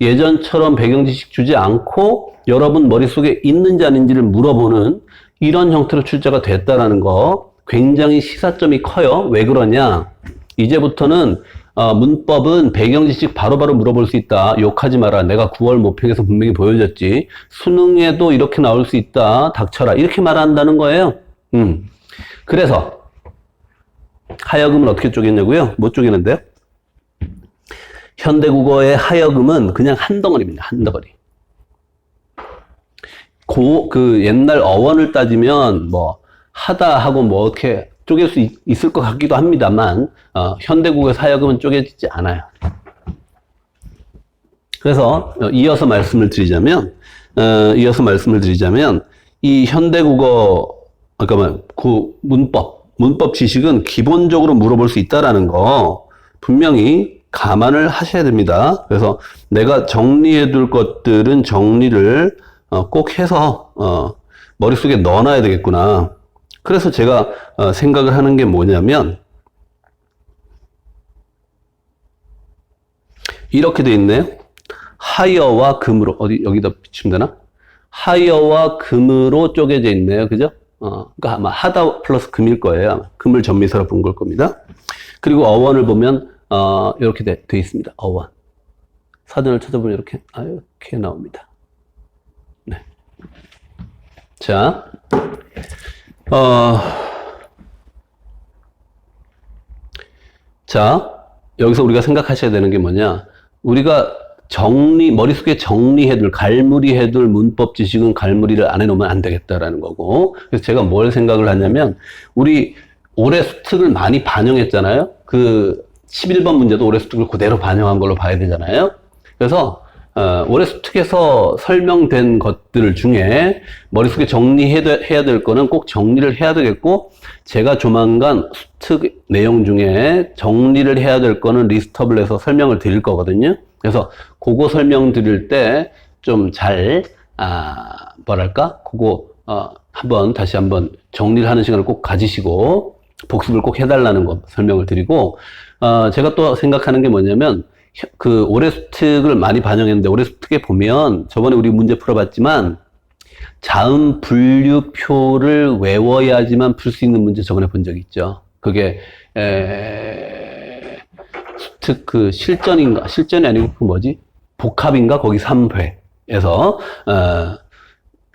[SPEAKER 1] 예전처럼 배경 지식 주지 않고 여러분 머릿속에 있는지 아닌지를 물어보는 이런 형태로 출제가 됐다라는 거, 굉장히 시사점이 커요. 왜 그러냐? 이제부터는 문법은 배경 지식 바로바로 물어볼 수 있다. 욕하지 마라. 내가 9월 모평에서 분명히 보여줬지. 수능에도 이렇게 나올 수 있다. 닥쳐라. 이렇게 말한다는 거예요. 그래서 하여금은 어떻게 쪼개냐고요? 못 쪼개는데요? 현대국어의 하여금은 그냥 한 덩어리입니다. 한 덩어리. 그 옛날 어원을 따지면 하다 하고 이렇게 쪼갤 수 있을 것 같기도 합니다만, 현대국어의 하여금은 쪼개지지 않아요. 그래서 이어서 말씀을 드리자면 이 현대국어, 그 문법 지식은 기본적으로 물어볼 수 있다라는 거 분명히 감안을 하셔야 됩니다. 그래서 내가 정리해 둘 것들은 정리를 꼭 해서 머릿속에 넣어놔야 되겠구나. 그래서 제가 생각을 하는 게 뭐냐면, 이렇게 돼 있네요. 하여와 금으로, 여기다 비추면 되나? 하여와 금으로 쪼개져 있네요. 그죠? 그러니까 아마 하다 플러스 금일 거예요. 아마 금을 전미사로 본 걸 겁니다. 그리고 어원을 보면 이렇게 돼 있습니다. 어원. 사전을 찾아보면 이렇게 나옵니다. 네. 자, 여기서 우리가 생각하셔야 되는 게 뭐냐? 우리가 머릿속에 정리해둘, 갈무리해둘 문법 지식은 갈무리를 안 해놓으면 안 되겠다라는 거고. 그래서 제가 뭘 생각을 하냐면, 우리 올해 수특을 많이 반영했잖아요? 그 11번 문제도 올해 수특을 그대로 반영한 걸로 봐야 되잖아요? 그래서, 올해 수특에서 설명된 것들 중에 머릿속에 정리해야 될 거는 꼭 정리를 해야 되겠고, 제가 조만간 수특 내용 중에 정리를 해야 될 거는 리스트업을 해서 설명을 드릴 거거든요. 그래서 그거 설명 드릴 때 좀 잘, 그거, 다시 한번 정리를 하는 시간을 꼭 가지시고, 복습을 꼭 해달라는 거 설명을 드리고, 제가 또 생각하는 게 뭐냐면, 그 올해 수특을 많이 반영했는데, 올해 수특에 보면 저번에 우리 문제 풀어봤지만 자음 분류표를 외워야지만 풀 수 있는 문제 저번에 본 적 있죠. 그게 수특 실전이 아니고 복합인가? 거기 3회 에서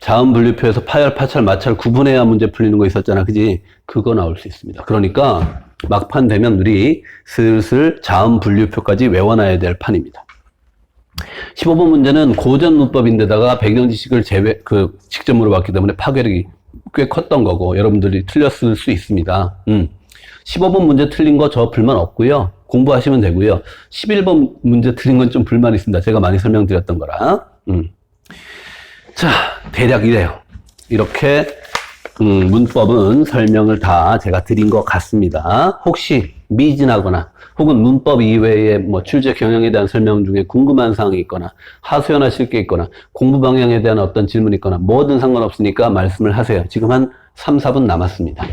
[SPEAKER 1] 자음 분류표에서 파열, 파찰, 마찰 구분해야 문제 풀리는 거 있었잖아. 그지? 그거 나올 수 있습니다. 그러니까 막판 되면 우리 슬슬 자음 분류표까지 외워놔야 될 판입니다. 15번 문제는 고전 문법인데다가 배경 지식을 직접 물어봤기 때문에 파괴력이 꽤 컸던 거고 여러분들이 틀렸을 수 있습니다. 15번 문제 틀린 거 저 불만 없고요. 공부하시면 되고요. 11번 문제 틀린 건 좀 불만 있습니다. 제가 많이 설명드렸던 거라. 자, 대략 이래요. 이렇게 문법은 설명을 다 제가 드린 것 같습니다. 혹시 미진하거나 혹은 문법 이외에 뭐 출제 경향에 대한 설명 중에 궁금한 사항이 있거나 하소연하실 게 있거나 공부 방향에 대한 어떤 질문이 있거나 뭐든 상관없으니까 말씀을 하세요. 지금 한 3, 4분 남았습니다.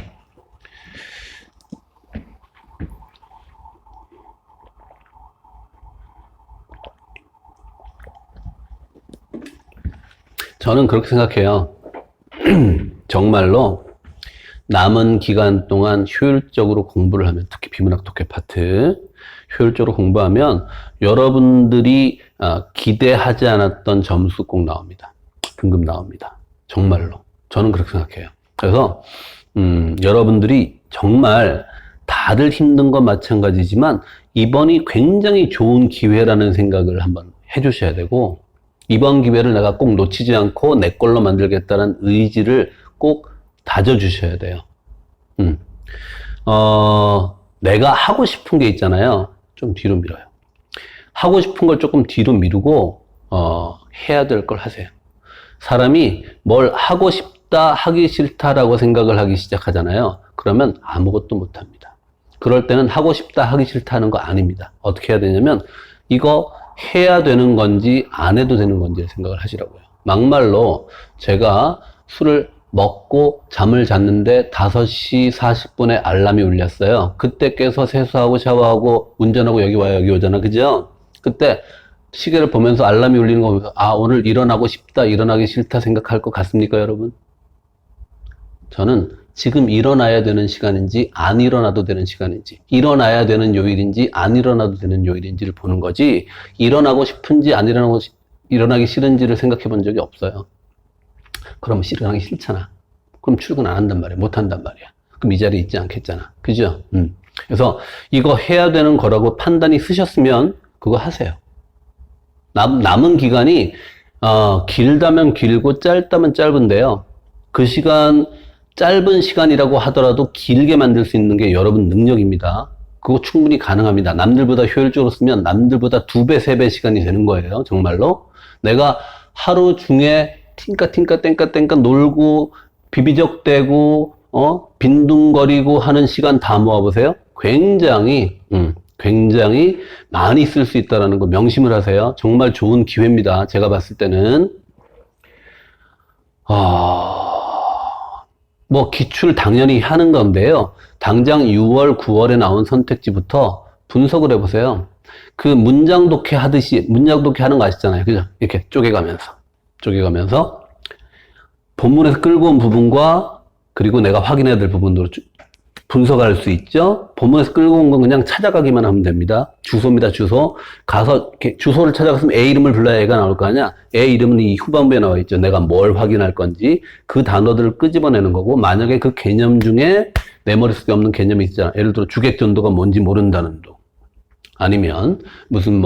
[SPEAKER 1] 저는 그렇게 생각해요. 정말로 남은 기간 동안 효율적으로 공부를 하면, 특히 비문학 독해 파트 효율적으로 공부하면 여러분들이 기대하지 않았던 점수 꼭 나옵니다. 등급 나옵니다. 정말로. 저는 그렇게 생각해요. 그래서 여러분들이 정말 다들 힘든 건 마찬가지지만 이번이 굉장히 좋은 기회라는 생각을 한번 해주셔야 되고, 이번 기회를 내가 꼭 놓치지 않고 내 걸로 만들겠다는 의지를 꼭 다져주셔야 돼요. 내가 하고 싶은 게 있잖아요. 좀 뒤로 밀어요. 하고 싶은 걸 조금 뒤로 미루고 해야 될 걸 하세요. 사람이 뭘 하고 싶다, 하기 싫다라고 생각을 하기 시작하잖아요. 그러면 아무것도 못합니다. 그럴 때는 하고 싶다, 하기 싫다 하는 거 아닙니다. 어떻게 해야 되냐면 이거 해야 되는 건지 안 해도 되는 건지 생각을 하시라고요. 막말로 제가 술을 먹고 잠을 잤는데 5시 40분에 알람이 울렸어요. 그때 깨서 세수하고 샤워하고 운전하고 여기 와요, 여기 오잖아. 그죠? 그때 시계를 보면서 알람이 울리는 거 보면서 오늘 일어나고 싶다, 일어나기 싫다 생각할 것 같습니까, 여러분? 저는 지금 일어나야 되는 시간인지 안 일어나도 되는 시간인지, 일어나야 되는 요일인지 안 일어나도 되는 요일인지를 보는 거지, 일어나고 싶은지 안 일어나기 싫은지를 생각해 본 적이 없어요. 그러면 일어나기 싫잖아. 그럼 출근 안 한단 말이야. 못 한단 말이야. 그럼 이 자리에 있지 않겠잖아. 그죠? 그래서 이거 해야 되는 거라고 판단이 쓰셨으면 그거 하세요. 남은 기간이 길다면 길고 짧다면 짧은데요. 그 시간, 짧은 시간이라고 하더라도 길게 만들 수 있는 게 여러분 능력입니다. 그거 충분히 가능합니다. 남들보다 효율적으로 쓰면 남들보다 2배, 3배 시간이 되는 거예요. 정말로. 내가 하루 중에 띵까 놀고 비비적대고 빈둥거리고 하는 시간 다 모아보세요. 굉장히 많이 쓸 수 있다는 거 명심을 하세요. 정말 좋은 기회입니다. 제가 봤을 때는 뭐 기출 당연히 하는 건데요. 당장 6월, 9월에 나온 선택지부터 분석을 해보세요. 그 문장 독해 하듯이 문장 독해 하는 거 아시잖아요. 그죠? 이렇게 쪼개가면서 본문에서 끌고 온 부분과 그리고 내가 확인해야 될 부분으로 분석할 수 있죠. 본문에서 끌고 온 건 그냥 찾아가기만 하면 됩니다. 주소입니다. 주소. 가서 주소를 찾아갔으면 애 이름을 불러야 애가 나올 거 아니야. 애 이름은 이 후반부에 나와 있죠. 내가 뭘 확인할 건지 그 단어들을 끄집어내는 거고, 만약에 그 개념 중에 내 머릿속에 없는 개념이 있잖아. 예를 들어 주객전도가 뭔지 모른다는 도, 아니면 무슨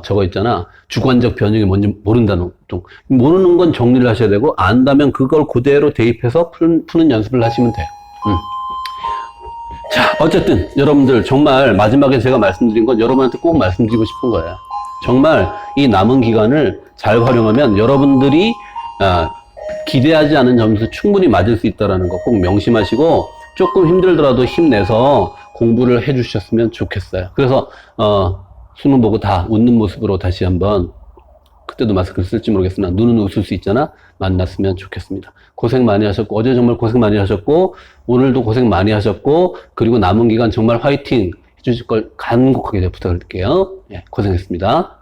[SPEAKER 1] 저거 있잖아. 주관적 변형이 뭔지 모른다는 등. 모르는 건 정리를 하셔야 되고, 안다면 그걸 그대로 대입해서 푸는 연습을 하시면 돼요. 자, 어쨌든 여러분들 정말 마지막에 제가 말씀드린 건 여러분한테 꼭 말씀드리고 싶은 거예요. 정말 이 남은 기간을 잘 활용하면 여러분들이 기대하지 않은 점수 충분히 맞을 수 있다는 거 꼭 명심하시고, 조금 힘들더라도 힘내서 공부를 해 주셨으면 좋겠어요. 그래서 수능 보고 다 웃는 모습으로 다시 한번, 그때도 마스크를 쓸지 모르겠으나 눈은 웃을 수 있잖아, 만났으면 좋겠습니다. 고생 많이 하셨고, 어제 정말 고생 많이 하셨고, 오늘도 고생 많이 하셨고, 그리고 남은 기간 정말 화이팅 해주실 걸 간곡하게 부탁드릴게요. 예, 고생했습니다.